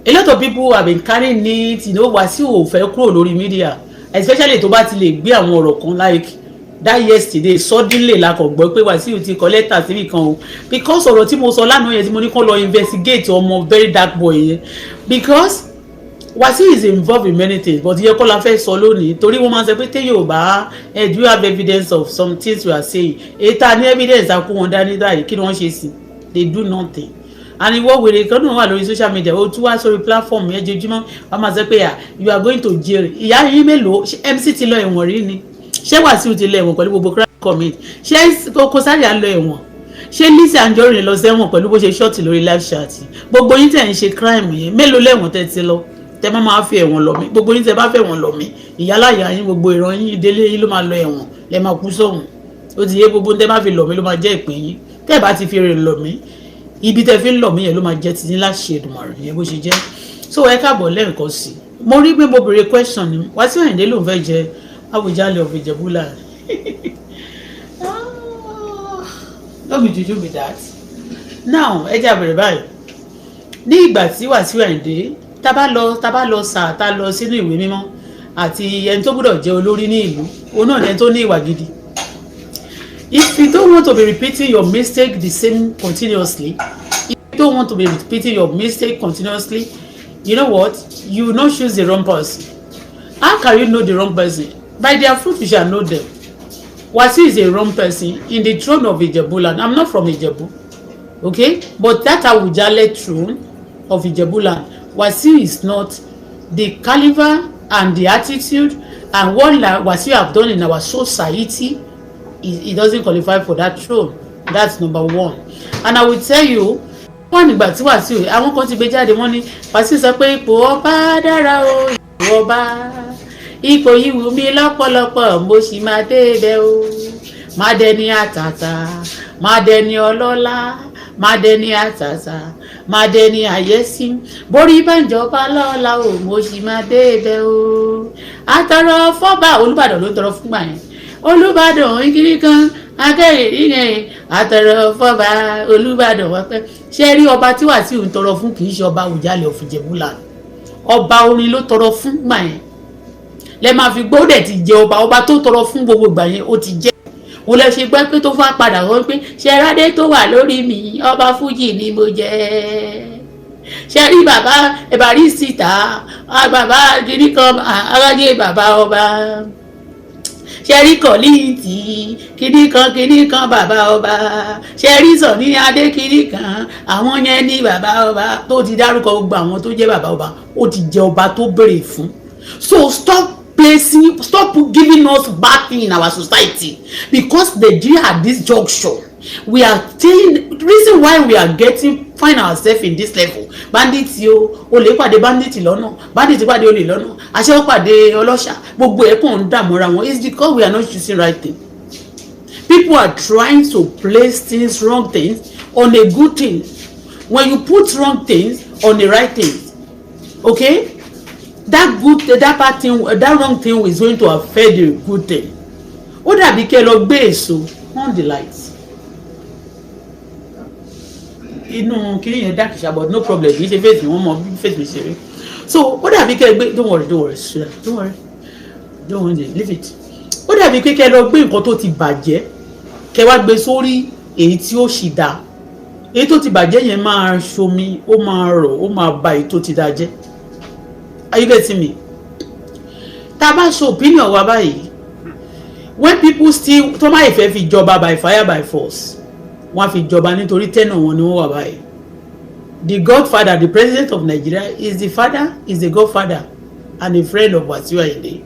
A lot of people have been carrying it, you know, Wasiu ò fẹ́ kúrò lórí media, especially tó bá ti lè gbé àwọn ọ̀rọ̀ kan like that yesterday suddenly la kò gbọ́ pé Wasiu ti kọ lẹ́tà síbi kan o, because ọ̀rọ̀ tí mo sọ lánàá yẹn tí mo ní kó lọ investigate ọmọ very dark boy yẹn, because Wasiu is involved in many things, but yẹ kó la fẹ́ sọ lónìí torí wọ́n máa ń sọ pé téyàn ò bá do you have evidence of some things you are saying, èyí tá a ní evidence a kó wọn dání báyìí kí ni wọ́n ṣe sí, they do nothing. And ìwọ wèrè kan náà wà lórí social media ó tún wá sórí platform yẹn jojúmọ́ wọ́n máa sọ pé you are going to jail. Ìyá yín mélòó MC ti lọ ẹ̀wọ̀n rí ni, ṣé Wasiu ti lọ ẹ̀wọ̀n pẹ̀lú gbogbo crime commit, ṣé Koko Zaria lọ ẹ̀wọ̀n, ṣé Lizzy Anjorin lọ sẹ́wọ̀n pẹ̀lú bó ṣe ṣọ́ọ̀tì lórí live chat, gbogbo yín tẹ̀ ń ṣe crime yẹn mélòó lẹ́wọ̀n tẹ́ ti lọ, tẹ́ máa fi ẹ̀wọ̀n lọ mí, gbogbo yín tẹ́ bá fẹ́ ẹ̀wọ̀n lọ mí ìyálàyà yín gbogbo ìran yín ìdílé yín ló máa lọ ẹ̀wọ̀n lẹ́ máa kú sọ́hùn, ó ti yé gbogbo tẹ́ bá fi lọ mí ló máa jẹ́ ìpín yín, tẹ́ bá ti fi rè lọ mí ibi tẹ́ fi ń lọ mí yẹn ló máa jẹ́ ti ní láṣẹ Èdùmàrè yẹn bó ṣe jẹ́. So ẹ káàbọ̀ lẹ́ẹ̀kan sí mo rí pé mo béèrè question ni Wasiu Ayinde ló ń fẹ́ jẹ Awùjalẹ̀ of Ìjẹ̀bú-Land. No be juju be that. Now ẹ jẹ́ àbẹ̀rẹ̀ báyìí ní ìgbà tí Wasiu Ayinde tá bá lọ sà tá lọ sínú ìwé mímọ́ àti ẹni tó gbọ́dọ̀ jẹ́ olórí ní ìlú òun náà ẹni tó ní ìwà gidi. If you don't want to be repeating your mistake the same continuously, if you don't want to be repeating your mistake continuously, you know what? You will not choose the wrong person. How can you know the wrong person? By their fruit you shall know them. Wasiu is a wrong person in the throne of Ìjẹ̀bú-Land. I'm not from Ìjẹ̀bú, okay? But that Awùjalẹ̀ throne of Ìjẹ̀bú-Land, Wasiu is not the caliber and the attitude and what Wasiu have done in our society. He doesn't qualify for that throne. That's number one. And I will tell you, wọ́n nígbà tí Wasiu àwọn kan ti gbé jáde wọ́n ní Wasiu sọ pé ipò ọba dára o, ipò ọba ipò yìí wù mí lọ́pọ̀lọpọ̀ mo sì máa dé ibẹ̀ o, máa dẹni àtàtà máa dẹni ọlọ́lá máa dẹni àtàtà máa dẹni àyẹ́sí borí bánjọba lọ́la o mo sì máa dé ibẹ̀ o. Àtọrọ fọ́ba Olúbàdàn ló tọrọ fúngbà yẹn, Olúbàdàn ìkíní kan akẹ́rẹ́ ìyẹn àtọrọ fọ́ba Olúbàdàn wá pẹ́. Ṣé rí ọba tí Wasiu ń tọrọ fún kì í ṣe ọba Awùjalẹ̀ of Ìjẹ̀bú-Land, ọba orin ló tọrọ fún gbà yẹn lẹ máa fi gbọ́ dẹ̀ ti jẹ ọba tó tọrọ fún gbogbo gbà yẹn ó ti jẹ́. Mo lẹ ṣe gbẹ́ pé tó fà padà wọ́n pé ṣe rádé tó wà lórí mi ọba fújì ni mo jẹ́. Ṣe rí bàbá ẹ̀bàrí síta bàbá kìíní kan aráyé bàbá ọba. Ṣe rí kọ̀lìntì kìíní kan bàbá ọba. Ṣe rí Sọ̀ní Adé kìíní kan àwọn yẹn ní bàbá ọba tó ti dárúkọ gbogbo àwọn tó jẹ́ bàbá ọba ó ti jẹ́ ọba tó béèrè fún. So stop giving us bad thing in our society, because Nigeria at this juncture we are saying the reason why we are find ourselves in this level. Bandits yo olè pàdé bandit lọ́nà, bandit pàdé olè lọ́nà, aṣẹ́wó pàdé ọlọ́ṣà, gbogbo ẹ̀ kàn ń dààmú ra wọn. It's because we are not choosing right thing. People are trying to place things, wrong things on a good thing. When you put wrong things on the right things, okay, that bad thing, that wrong thing is going to affect the good thing. Ó dàbí kẹ́ lọ gbé èso on the lights. Inú kiri yẹn dark ṣá, but no problem, kì í ṣe face mi wọ́n mọ face mi ṣeré. So ó dàbí kẹ́ gbé, don't worry leave it. Ó dàbí pé kẹ́ lọ gbé nǹkan tó ti bàjẹ́ kẹ́ wá gbé sórí èyí tí ó ṣì dá. Èyí tó ti bàjẹ́ yẹn máa ṣomi, ó máa rọ̀, ó máa ba èyí tó ti dá jẹ́. Are you getting me? Tá bá ṣe opinion wa báyìí, when people still tó máa ìfẹ́ fi jọba by fire by force, wọ́n fi jọba nítorí tẹ́nà wọn ni wọ́n wà báyìí. The godfather, the president of Nigeria is the godfather and a friend of Wasiu Ayinde.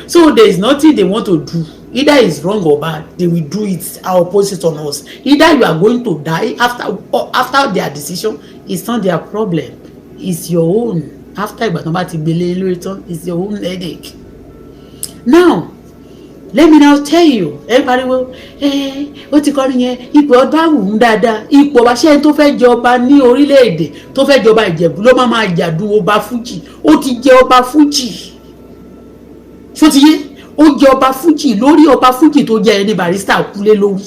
So there is nothing they want to do. Either it's wrong or bad, they will do it opposite on us. Either you are going to die after their decision, it's not their problem, it's your own. After ìgbà tó bá ti gbélé lórí tán, it's your own headache. Now let me now tell you, ẹ pariwo ó ti kọrin yẹn ipò ọba wù ú dáadáa, ipò ọba ṣe tó fẹ́ jọba ní orílẹ̀-èdè tó fẹ́ jọba Ìjẹ̀bú ló máa jàdù ọba fújì. Ó ti jẹ ọba fújì, ṣó ti yé, ó jẹ ọba fújì lórí ọba fújì tó jẹ ẹni Barrister kúlé lórí.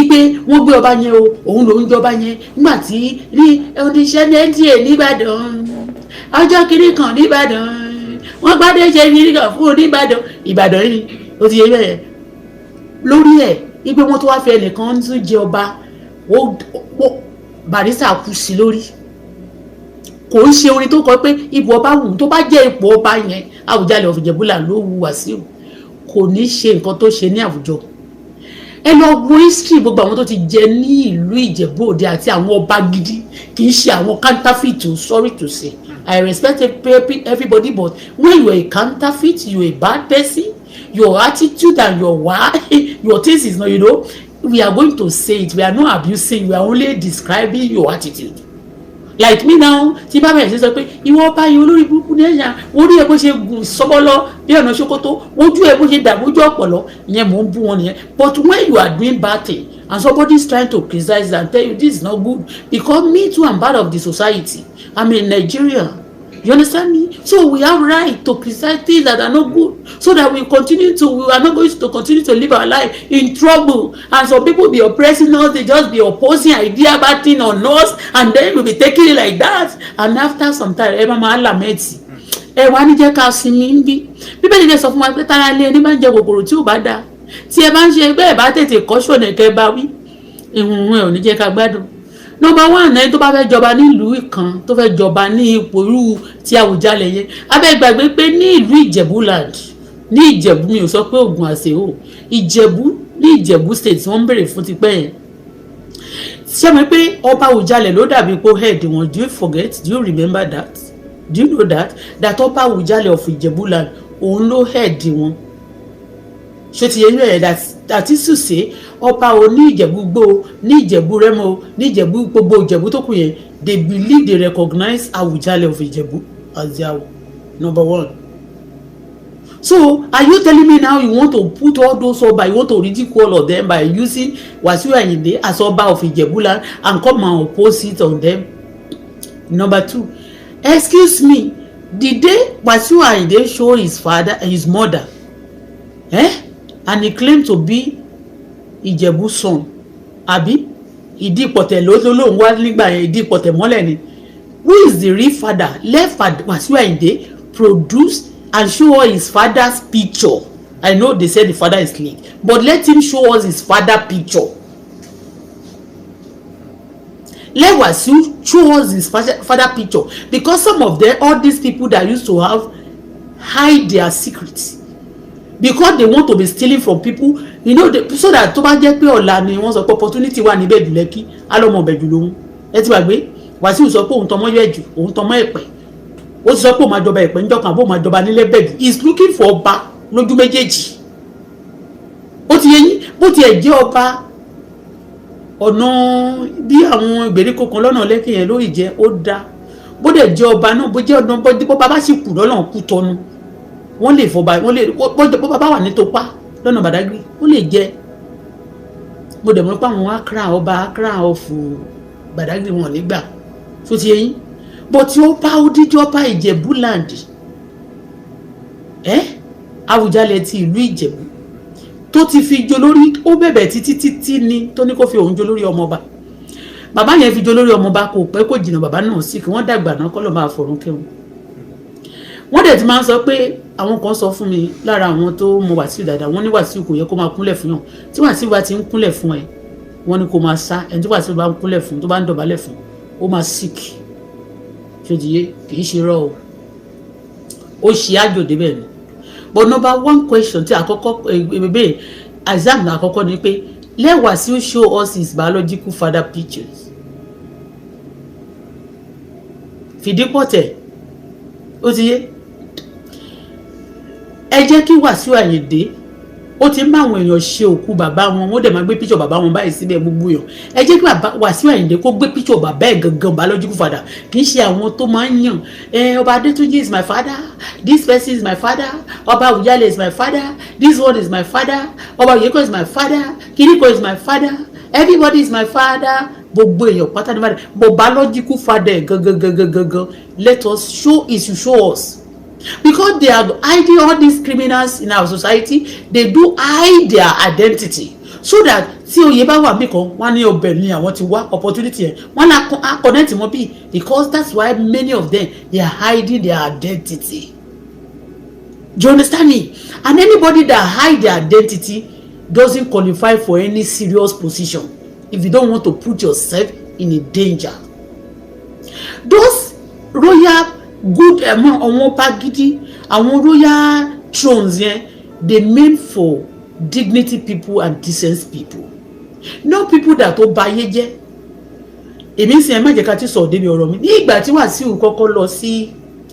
ipe wọ́n gbé ọba yẹn o òun ló ń jọba yẹn nígbà tí ní oníṣẹ́ NTA nìbàdàn ọjọ́ kiri kan nìbàdàn wọ́n gbádé ṣe kiri kan fún oníbàdàn ìbàdàn yìí ó ti yẹ bẹ́ẹ̀ lórí ẹ̀ ipe wọ́n tó wá fẹ́ ẹnìkan tún jẹ ọba Barrister kú sí lórí kò ń ṣe orin tó kọ pé ipò ọba wù tó bá jẹ́ ipò ọba yẹn Àwùjalẹ̀ of Ìjẹ̀bú-Là ló wù Wàsíù kò ní ṣe nǹkan tó ṣe ní àwùjọ ẹ lọ wo history gbogbo àwọn tó ti jẹ ní ìlú Ìjẹ̀bú-Òde àti àwọn ọba gidi kì í ṣe àwọn counterfeit sorry to say I respect everybody but when you are a counterfeit you are a bad person your attitude and your why your things is not we are going to say it we are not abusing we are only describing your attitude like me now tí bá bẹ̀rẹ̀ sí sọ pé ìwọ ọba yìí olórí burúkú ní ẹ̀yà orí ẹ̀ bó ṣe gùn sọ́bọ́lọ́ bí ọ̀nà ṣòkòtò ojú ẹ̀ bó ṣe dàgbójú ọ̀pọ̀lọ́ ìyẹn mò ń bú wọn nìyẹn but when you are doing bad thing and somebody is trying to criticize and tell you this is not good because me too am part of the society I'm in Nigeria you understand me so we have right to criticize things that are not good so that we are not going to continue to live our life in trouble and some people be oppressing us they just be opposing idea bad thing on us and then we be taking it like that and after some time ẹ máa lamẹ́tì ẹ wá ní jẹ́ ká sinmi ń bí bíbélì lè sọ fún wa pé tára lé ẹni máa ń jẹ kòkòrò tí ò bá dáa tí ẹ bá ń ṣe ẹgbẹ́ ẹ bá tètè kọ́ ṣọ̀nà kẹ́ bá wí ìhùn ẹ ò ní jẹ́ ká gbádùn number one ẹni tó bá fẹ́ jọba nílùú kan tó fẹ́ jọba ní ipò irú ti Àwùjalẹ̀ yẹn abẹ́ gbàgbé pé ní ìlú Ìjẹ̀bú-Land ní Ìjẹ̀bú mi ò sọ pé Ògùn àṣẹ o Ìjẹ̀bú ní Ìjẹ̀bú state wọ́n ń bèrè fún tipẹ́ yẹn ṣé mi pé ọba Àwùjalẹ̀ ló dàbí pé head wọn do you forget do you remember that do you know that ọba Àwùjalẹ̀ of Ìjẹ̀bú-Land òun ló head wọn ṣé ti yẹ yẹn that is to say ọba o ní Ìjẹ̀bú-Gbó ní Ìjẹ̀bú-Rẹ́mọ ní Ìjẹ̀bú gbogbo Ìjẹ̀bú tó kù yẹn they believe they recognize Àwùjalẹ̀ of Ìjẹ̀bú as their number one. So are you telling me now you want to put all those ọba you want to ridicule all of them by using Wasiu Ayinde as ọba of Ìjẹ̀bú-Land and come and oppose it on them? Number two, excuse me, the day Wasiu Ayinde show his father and his mother and he claimed to be Ìjẹ̀bú son àbí ìdí ìpọ̀tẹ̀ lóun wá nígbà yẹn ìdí ìpọ̀tẹ̀ mọ́lẹ̀ ni who is the real father let Wasiu Ayinde produce and show us his father's picture. I know they said the father is late but let him show us his father picture. Let Wasiu show us his father picture because some of them all these people that used to have hide their secrets because they want to be stealing from people so that tó bá jẹ́ pé ọ̀la ni wọ́n sọ pé opportunity wà níbẹ̀ jù lẹ́kí alọ́mọ ọbẹ̀ jù lóhun ẹ ti gbàgbé Wàsíù sọ pé òun tọmọ yẹ jù òun tọmọ ẹ̀pẹ̀ ó ti sọ pé òun máa jọba ẹ̀pẹ̀ níjọ́ kan àbó máa jọba nílé bẹ́ẹ̀ jù he is looking for ọba lójú méjèèjì ó ti yẹ yín bó tiẹ̀ jẹ́ ọba ọ̀nà bí àwọn ìgbèríko kan lọ́nà lẹ́kìn yẹn lórí jẹ́ ó dá bó dẹ̀ jẹ́ ọba náà bó jẹ́ ọ̀nà bó bá sì kù lọ́nà kú tọ́nu wọ́n lè fọba wọ́n lè bó bá wà ní Topa lọ́nà Badagry ó lè jẹ́ mo dẹ̀ mọ̀ pé àwọn Accra ọba Accra of Badagry wọn nígbà tó ti yẹn bó tí ó bá odidi ọba Ìjẹ̀bú-Land Àwùjalẹ̀ ti ìlú Ìjẹ̀bú tó ti fi jo lórí ó bẹ̀bẹ̀ títí ni tó ní kó fi òun jo lórí ọmọọba bàbá yẹn fi jo lórí ọmọọba kò pẹ́ kò jìnnà bàbá náà sì kí wọ́n dàgbà náà kọ́ ló máa fọ̀rùn kẹ́wọn wọ́n dẹ̀ ti máa ń sọ pé àwọn kan sọ fún mi lára àwọn tó mọ Wàsíù dáadáa wọ́n ní Wàsíù kò yẹ kó máa kúnlẹ̀ fún yàn tí Wàsíù bá ti ń kúnlẹ̀ fún ẹ wọ́n ní kó máa sá ẹni tí Wàsíù bá ń kúnlẹ̀ fún tó bá ń dọ̀bálẹ̀ fún ó máa sick ṣòdìyẹ kì í ṣe rọ o ó ṣe àjò débẹ̀ ni but number one question tí àkọ́kọ́ ebèbè exam àkọ́kọ́ ni pé let Wàsíù show us his biological father pictures fìdípọ̀tẹ̀ ó ti yé ẹ jẹ́ kí Wàsíù Àyìndé ó ti ń bá àwọn èèyàn ṣe òkú bàbá wọn wọ́n dẹ̀ máa gbé píṣọ̀ bàbá wọn báyìí síbẹ̀ gbogbo èèyàn ẹ jẹ́ kí Wàsíù Àyìndé kó gbé píṣọ̀ bàbá ẹ̀ gangan biological father kì í ṣe àwọn tó máa ń yàn ọba Adétúnjí is my father this person is my father ọba Àwùjalẹ̀ is my father this one is my father ọba Oyèkọ́ is my father Kiriko is my father everybody is my father gbogbo èèyàn pátá ní father but biological father gangan let us show us. Because they are hiding all these criminals in our society, they do hide their identity. so that tí oyè bá wà mí kan wọ́n ní ọbẹ̀ ni àwọn ti wá opportunity yẹn wọ́n á connect wọn bí because that's why many of them they are hiding their identity. Do you understand me? And anybody that hide their identity doesn't qualify for any serious position if you don't want to put yourself in a danger. Those royal good àwọn pagidi àwọn royal thrones yẹn they meant for dignity people and decent people, not people that ó bayé jẹ́. Èmi sì ẹ má jẹ́ ká ti sọ débi ọ̀rọ̀ mi ní ìgbà tí Wàsíù kọ́kọ́ lọ sí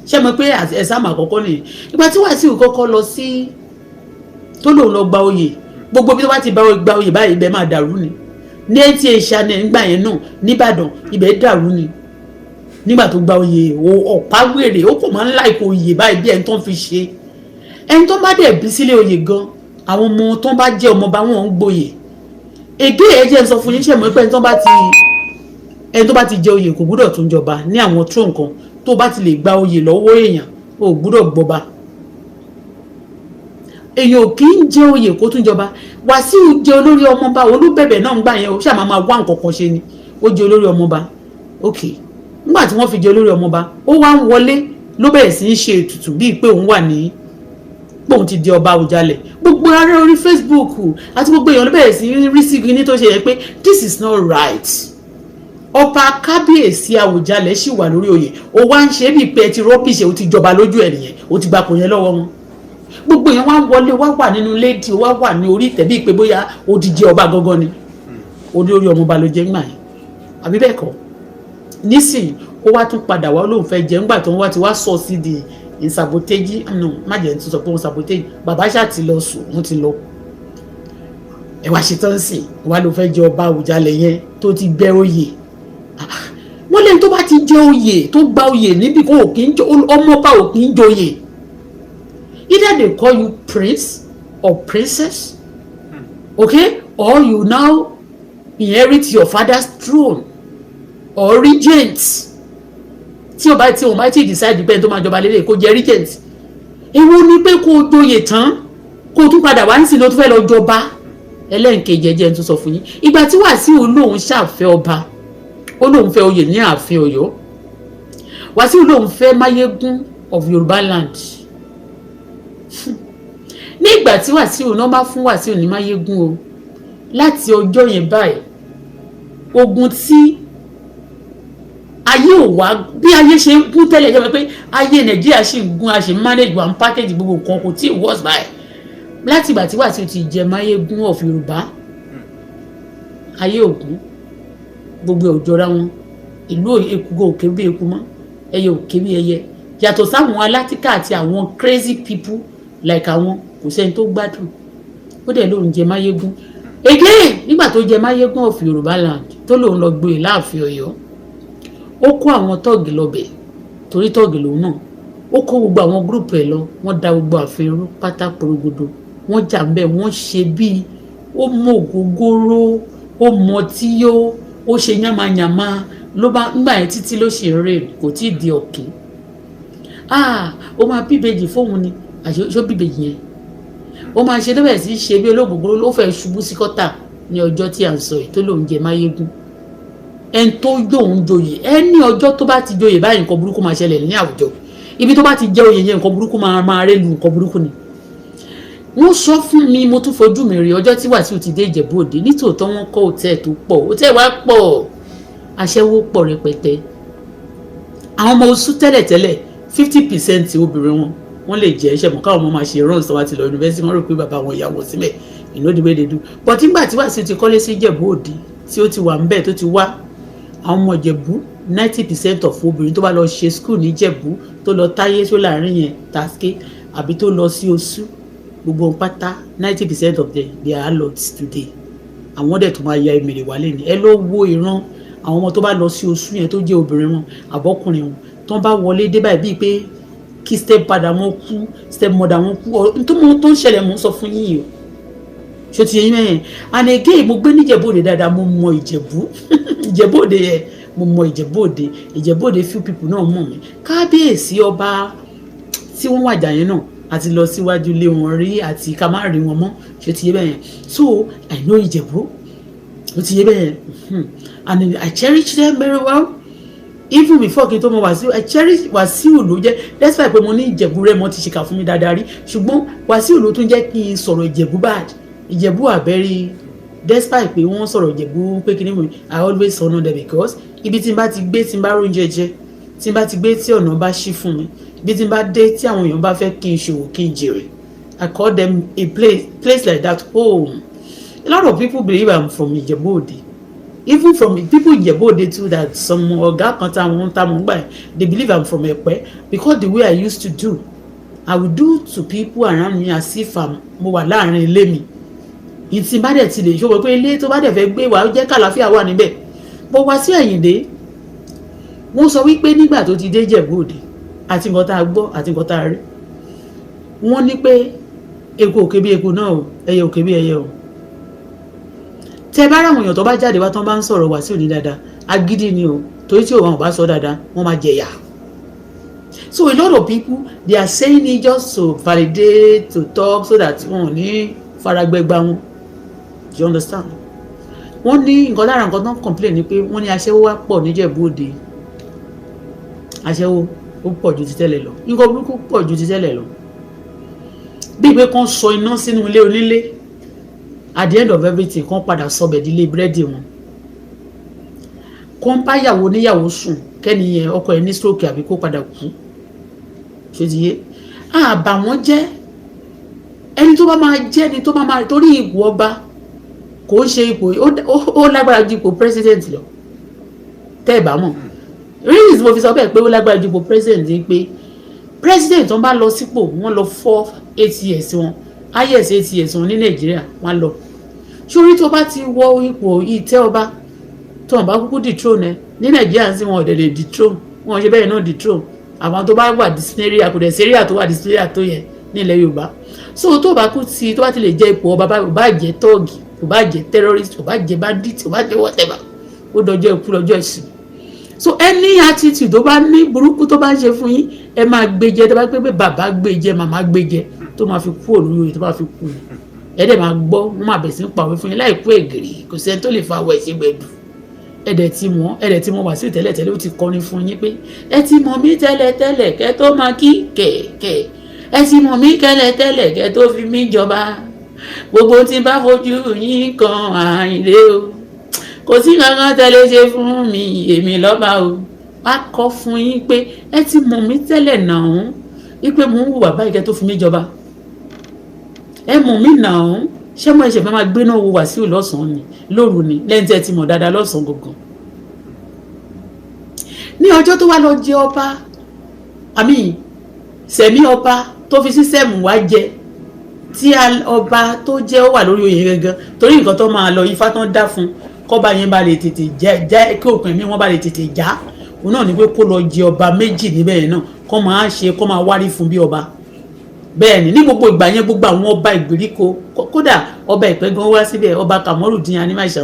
ṣé mo pé ẹ̀sàmù àkọ́kọ́ nìyẹn ìgbà tí Wàsíù kọ́kọ́ lọ sí tó lòun lọ gba oyè gbogbo bí tó bá ti gba oyè báyìí ibẹ̀ máa dàrú ni ní etí ìṣànẹ̀ nígbà yẹn náà nìbàdàn ibẹ̀ dàrú ni nígbà tó gba oyè ọ̀pá wèrè ó kò máa ń láìkó oyè báyìí bí ẹni tó ń fi ṣe ẹni tó bá dẹ̀ bí sílé oyè gan àwọn ọmọ tó bá jẹ́ ọmọọba wọn ń gboyè ègé ẹ̀jẹ̀ sọ fún yín ṣe mọ́ pé ẹni tó bá ti jẹ oyè kò gbúdọ̀ tún jọba ní àwọn tó nǹkan tó bá ti lè gba oyè lọ́wọ́ èèyàn ò gbúdọ̀ gbọba èèyàn ò kì í jẹ oyè kó tún jọba. Wàsíù jẹ olórí ọmọọba olúbẹ̀bẹ̀ náà ń gbà yẹn ó ṣáà máa wá nǹkan kan ṣe ni ó jẹ olórí ọmọọba ok nígbà tí wọ́n fi jẹ olórí ọmọọba ó wá ń wọlé ló bẹ̀rẹ̀ sí í ṣe ètùtù bíi pé òun wà ní pé òun ti di ọba Àwùjalẹ̀ gbogbo ará orí Facebook àti gbogbo èèyàn ló bẹ̀rẹ̀ sí í rí sí ní tó ṣe yẹ pé this is not right. Ọba kábíyèsí Àwùjalẹ̀ sì wà lórí oyè ó wá ń ṣe bíi pé ẹ ti rọ́bìṣẹ́ ó ti jọba lójú ẹ̀ nìyẹn ó ti gbapò yẹn lọ́wọ́ wọn gbogbo èèyàn wá wọlé wá wà nínú léèdì wá wà ní orí ìtẹ́ bíi pé bóyá ó ti jẹ ọba gangan ni olórí ọmọọba ló jẹ́ ńgbà yẹn àbí bẹ́ẹ̀ kọ́ nísìnyí ó wá tún padà wá lóun fẹ́ jẹ́ ńgbà tó ń wá ti wá sọ sí di ìsàbòtẹ́jì má jẹ́ tó sọ pé òun sàbòtẹ́jì bàbá ṣáà ti lọ sùn wọ́n ti lọ ẹ wá ṣe tán sí wá ló fẹ́ jẹ ọba Àwùjalẹ̀ yẹn tó ti gbẹ oyè wọ́n lẹ́yìn tó bá ti jẹ oyè tó gba oyè níbi kó ọmọọba ò kì í joyè either they call you prince or princess okay or you now inherit your father's throne or regent tí o bá ti decide bẹ́ẹ̀ tó máa jọba lélẹ̀ kó jẹ́ regent èwo ni pé kó o joyè tán kó o tún padà wá nísìnyí ló tún fẹ́ lọ jọba ẹlẹ́nkejì ẹjẹ́ ń tún sọ fún yín ìgbà tí Wàsíù lòun ṣàfẹ́ ọba ó lóun fẹ́ oyè ní ààfin Ọ̀yọ́ Wàsíù lóun fẹ́ Máyégún of Yorùbá land ní ìgbà tí Wàsíù náà bá fún Wàsíù ní Máyégún o láti ọjọ́ yẹn báyìí ogun tí ayé ò wá bí ayé ṣe ń gún tẹ́lẹ̀ jẹ́ pé ayé Nàìjíríà ṣì ń gún a ṣe manage one package gbogbo nǹkan kò tí ì worse by láti ìgbà tí Wàsíù ti jẹ Máyégún of Yorùbá ayé ògún gbogbo òjọra wọn ìlú èkúgò òkè bí eku mọ́ ẹyẹ òkè bí ẹyẹ yàtọ̀ sáwọn alátìkà àti àwọn crazy people like àwọn kò sẹ́ni tó gbádùn ó dẹ̀ lóun jẹ Máyégún again nígbà tó jẹ Máyégún of Yorùbá land tó lóun lọ gbé láàfin Ọ̀yọ́ ó kó àwọn tọ́ọ̀gì lọ́bẹ̀ torí tọ́ọ̀gì lòun náà ó kó gbogbo àwọn gúrùpù ẹ̀ lọ wọ́n da gbogbo ààfin rú pátá porogodo wọ́n jà ń bẹ̀ wọ́n ṣe bíi ó mọ ògógóró ó mọ tíyó ó ṣe yánmayànmá ló bá ńgbà yẹn títí ló ṣe rè kò tí ì di ọ̀kìn ó máa bíbejì fóun ni àṣọ bíbejì yẹn ó máa ṣe lọ́bẹ̀ sí ṣe bí olóògbògbò ló fẹ́ ṣubú sí kọ́tà ní ọjọ́ tí à ń sọ yìí tó lòun jẹ Máyégún ẹni tó yóò joyè ẹni ọjọ́ tó bá ti joyè báyìí nǹkan burúkú máa ṣẹlẹ̀ ní àwùjọ ibi tó bá ti jẹ oyè yẹn nǹkan burúkú máa rẹ́ lu nǹkan burúkú ni wọ́n sọ fún mi mo tún fojú mi rí ọjọ́ tí Wàsíù ti dé Ìjẹ̀bú Òde nítòótọ́ wọ́n kọ́ hòtẹ́ẹ̀ tó pọ̀ hòtẹ́ẹ̀ wá pọ̀ aṣẹ́wó pọ̀ rẹpẹtẹ àwọn ọmọ oṣù tẹ́lẹ̀tẹ́lẹ̀ 50% obìnrin wọ́n lè jẹ́ iṣẹ́ mọ̀ káwọn ọmọ máa ṣe runs tó wá ti lọ yunifásitì wọ́n rò pé bàbá wọn ìyá wọn sílẹ̀ you know the way they do but nígbà tí Wàsíù ti kọ́lé sí Ìjẹ̀bú Òde tí ó ti wà ń bẹ̀ tó ti wá àwọn ọmọ Ìjẹ̀bú 90% of obìnrin tó bá lọ ṣe school ní Ìjẹ̀bú tó lọ táyé tó láàrin yẹn Taske àbí tó lọ sí Oṣù gbogbo pátá 90% of them they are adults today àwọn dẹ̀ tó máa ya ìmìrì wálé ni ẹ ló wo ìran àwọn ọmọ tó bá lọ sí Oṣù yẹn tó jẹ́ obìnrin wọn àbọ́kùnrin wọn tó bá wọlé dé báyìí bíi pé kí step padà wọn kú step mother wọn kú tó ń ṣẹlẹ̀ mò ń sọ fún yín o ṣó ti yẹn mẹ́yẹn and again mo gbé ní Ìjẹ̀bú Òde dáadáa mo mọ Ìjẹ̀bú Ìjẹ̀bú Òde yẹn mo mọ Ìjẹ̀bú Òde Ìjẹ̀bú Òde few people náà mọ̀ mí kábíyèsí ọba tí wọ́n wàjà yẹn náà àti lọ síwájú lé wọn rí àti ká má rí wọn mọ́ ṣe ti yé bẹ́ẹ̀ yẹn. So I know Ìjẹ̀bú ó ti yé bẹ́ẹ̀ yẹn and I cherish them very well even before kí n tó mọ Wàsíù I cherish Wàsíù ló jẹ́ despite pé mo ní Ìjẹ̀bú rẹ̀ mo ti ṣìkà fún mi dáadáa rí ṣùgbọ́n Wàsíù ló tún jẹ́ kí n sọ̀rọ̀ Ìjẹ̀bú bad Ìjẹ̀bú àbẹ́rí despite pé wọ́n sọ̀rọ̀ Ìjẹ̀bú pé kí ni mo I always honour them because ibi tí n bá ti gbé tí n bá róúnjẹ jẹ tí n bá ti gbé tí ọ̀nà bá ṣí fún mi ibi tí n bá dé tí àwọn èèyàn bá fẹ́ kí n ṣòwò kí n jèrè I call them a place like that home. A lot of people believe I'm from Ìjẹ̀bú Òde even from people in Ìjẹ̀bú Òde too that some ọ̀gá kan táwọn gbà they believe I'm from Ẹ̀pẹ́ because the way I used to do I will do to people around me as if mo wà láàrin ilé mi ìtì bá dẹ̀ ti lè ṣòwò pé ilé tó bá dẹ̀ fẹ́ gbé wà ó jẹ́ kàlàáfíà wà níbẹ̀ bó wá sí Àyìndé wọ́n sọ wípé nígbà tó ti dé Ìjẹ̀bú Òde àti nǹkan tá a gbọ́ àti nǹkan tá a rí wọ́n ní pé eku òkè bí eku náà o ẹyẹ òkè bí ẹyẹ o tẹ bá ráwọn èèyàn tó bá jáde wá tán bá ń sọ̀rọ̀ Wàsíù ní dáadáa agídí ni o torí tí òun ò bá sọ dáadáa wọ́n máa jẹ̀yà. So a lot of people they are saying it just to validate to talk so that wọn ò ní faragbẹgba wọn you understand. wọ́n ní nǹkan lára nǹkan tán complain ni pé wọ́n ní aṣẹ́wó wá pọ̀ níjẹ̀bú Òde aṣẹ́wó ó pọ̀ ju ti tẹ́lẹ̀ lọ nǹkan burúkú pọ̀ ju ti tẹ́lẹ̀ lọ bí ìpè kan sọ iná sínú ilé onílé at the end of everything kan padà sọbẹ̀ dílé búrẹ́dì wọn kan bá yàwó níyàwó sùn kẹ́ni yẹn ọkọ ẹ̀ ní stroke àbí kó padà kú ṣe ti yé àbà wọn jẹ́ ẹni tó bá máa jẹ́ ni tó máa torí ipò ọba kò ń ṣe ipò ó lágbára ju ipò president lọ tẹ́ ẹ̀ bá mọ̀ reasons mo fi sọ bẹ́ẹ̀ pé ó lágbára ju ipò president ni pé president wọn bá lọ sípò wọn lọ 8 years wọn highest 8 years wọn ní Nàìjíríà wọn lọ sórí tó bá ti wọ ipò ìtẹ́ ọba tó wọn bá kúkú dethrone ẹ ní Nàìjíríà sí wọn ọ̀dẹ̀dẹ̀ dethrone wọn ṣe bẹ́ẹ̀ náà dethrone àwọn tó bá wà disciplinary àkùdẹ̀ sẹ́ríà tó wà disciplinary tó yẹ nílẹ̀ Yorùbá so tó bá kú ti tó bá ti lè jẹ́ ipò ọba ò bá jẹ́ tọ́ọ̀gì ò bá jẹ́ terrorist ò bá jẹ́ bandit ò bá jẹ́ whatever ó dọjọ́ ikú lọ́jọ́ ìsìn so any attitude tó bá ní burúkú tó bá ń ṣe fún yín ẹ máa gbé jẹ tó bá pé bàbá gbé jẹ màmá gbé jẹ tó máa fi kú olóyè tó bá fi kú ẹ dẹ̀ máa gbọ́ wọ́n máa bẹ̀rẹ̀ sí ń pàwé fún yín láì kú ègèrè kò sẹ́ni tó lè fa àwọ̀ ẹ̀ṣẹ̀ gbẹ̀dù ẹ dẹ̀ tí mo wà sí tẹ́lẹ̀tẹ́lẹ̀ ó ti kọrin fún yín pé ẹ ti mọ̀ mí tẹ́lẹ̀tẹ́lẹ̀ kẹ́ tó máa kí kẹ̀kẹ́ ẹ ti mọ̀ mí tẹ́lẹ̀tẹ́lẹ̀ kẹ́ tó fi mí jọba gbogbo tí bá fojú yín kan Àyìndé o kò sí kankan tẹ́lẹ̀ ṣe fún mi èmi lọ́ba o wá kọ́ fún yín pé ẹ ti mọ̀ mí tẹ́lẹ̀ náà wípé mò ń hùwà báyìí kẹ́ tó fi mí jọba ẹ mọ̀ mí náà ṣé mo ṣe fẹ́ máa gbé náà wo Wàsíù lọ́sàn-án ni lóru ni lẹ́yìn tí ẹ ti mọ̀ dáadáa lọ́sàn-án gangan ní ọjọ́ tó wá lọ jẹ ọba sẹ̀mí ọba tó fi sísẹ́mù wá jẹ tí ọba tó jẹ́ ó wà lórí oyè gangan torí nǹkan tó máa lọ ifá tán dá fún kọ́ba yẹn bá lè tètè já kí òpin mi wọ́n bá lè tètè já òun náà ni pé kó lọ jẹ ọba méjì níbẹ̀ yẹn náà kó máa wárí fún bí ọba bẹ́ẹ̀ ni ní gbogbo ìgbà yẹn gbogbo àwọn ọba ìgbèríko kódà ọba Ìpẹ́ gan wá síbẹ̀ ọba Kàmọ́rùdín Anímàṣà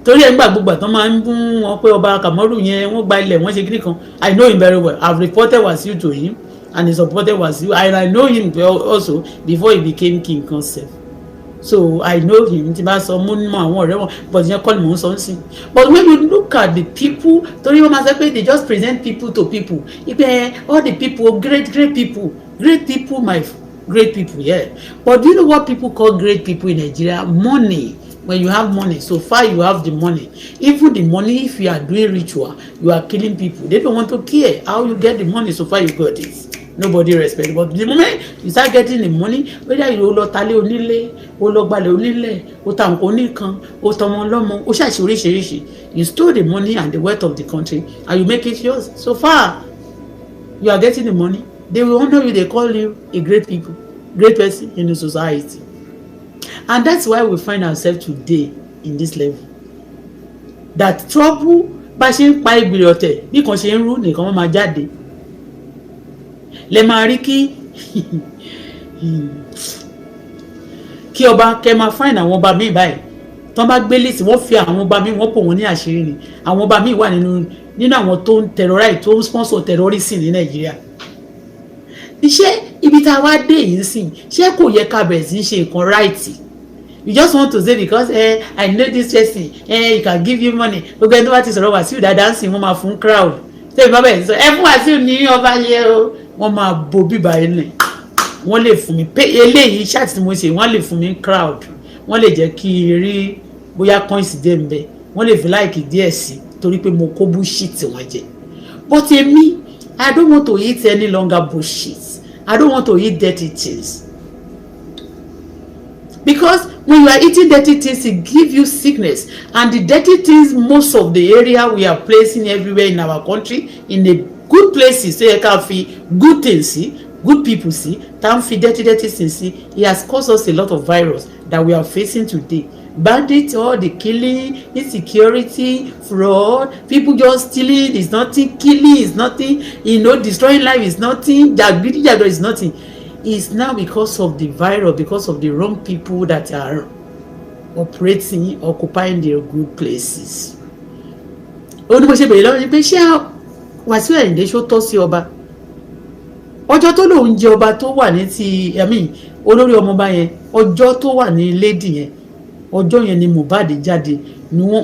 torí ẹ̀ ń gbà gbogbo àtọ́ máa ń bú wọn pé ọba Kàmọ́rù yẹn wọ́n gba ilẹ̀ wọ́n ṣe kíní kan I know him very well I've reported Wasiu to him and he supported Wasiu and I know him also before he became king concept so I know him tí bá sọ mú mọ àwọn ọ̀rẹ́ wọn but yẹn kọ́ ni mò ń sọ sí but when you look at the people torí wọ́n máa sọ pé they just present people to people ipe all the people great people my great people yeah but do you know what people call great people in Nigeria? Money. When you have money, so far you have the money. Even the money, if you are doing ritual, you are killing people. They don't want to care how you get the money. So far you got it. Nobody respect. But the moment you start getting the money, whether you lọ talé onílé, o lọ gbalẹ̀ onílẹ̀, o ta nǹkan oníkan, o tọmọ lọ́mọ, o ṣàṣì oríṣiríṣi. You stole the money and the wealth of the country, and you make it yours. So far, you are getting the money. They will honor you. They call you a great person in the society. And that's why we find ourselves today in this level. That trouble bá ṣe ń pa ìgbìrì ọ̀tẹ̀ bí kan ṣe ń rú nìkan wọ́n máa jáde. Lẹ máa rí kí ọba kẹ máa find àwọn ọba míì báyìí. Tán bá gbé list wọ́n fi àwọn ọba míì wọ́n pò wọ́n ní àṣírí ni. Àwọn ọba míì wà nínú àwọn tó ń terrorize tó ń sponsor terrorism ní Nàìjíríà. iṣẹ́ ibi tá a wá dé yìí sìn ṣé kò yẹ ká bẹ̀rẹ̀ sí ṣe nǹkan right. You just want to say because I know this person he can give you money gbogbo ẹni tó bá ti sọ̀rọ̀ Wàsíù dáadáa ń sìn wọ́n máa fún crowd tẹ́lẹ̀ bá bẹ̀rẹ̀ sọ ẹ fún Wàsíù ní ọba yẹ o wọ́n máa bo bíbá yẹn lẹ̀ wọ́n lè fún mi pé eléyìí ṣáàtì tí mo ṣe wọ́n lè fún mi crowd wọ́n lè jẹ́ kí n rí bóyá coins dé ń bẹ wọ́n lè fi láìkì díẹ̀ sí torí pé mo kó bullshit wọ́n jẹ but èmi I don't want to eat any longer bullshit I don't want to eat dirty things because when you are eating dirty things it give you sickness and the dirty things most of the area we are placing everywhere in our country in the good places so you can feel good things see good people see don't feel dirty things see it has caused us a lot of virus that we are facing today. Bandits, all the killing, insecurity, fraud, people just stealing is nothing, killing is nothing, destroying life is nothing, jagidi is nothing. It's now because of the virus, because of the wrong people that are operating, occupying their good places. Ó ní bó ṣe bèrè lọ́wọ́ ni pé ṣé Wàsíù Àyìndé ṣó tọ́ sí ọba? Ọjọ́ tó lòun jẹ ọba tó wà ní ti olórí ọmọọba yẹn, ọjọ́ tó wà ní lady yẹn, ọjọ́ yẹn ni Mohbad jáde ni wọ́n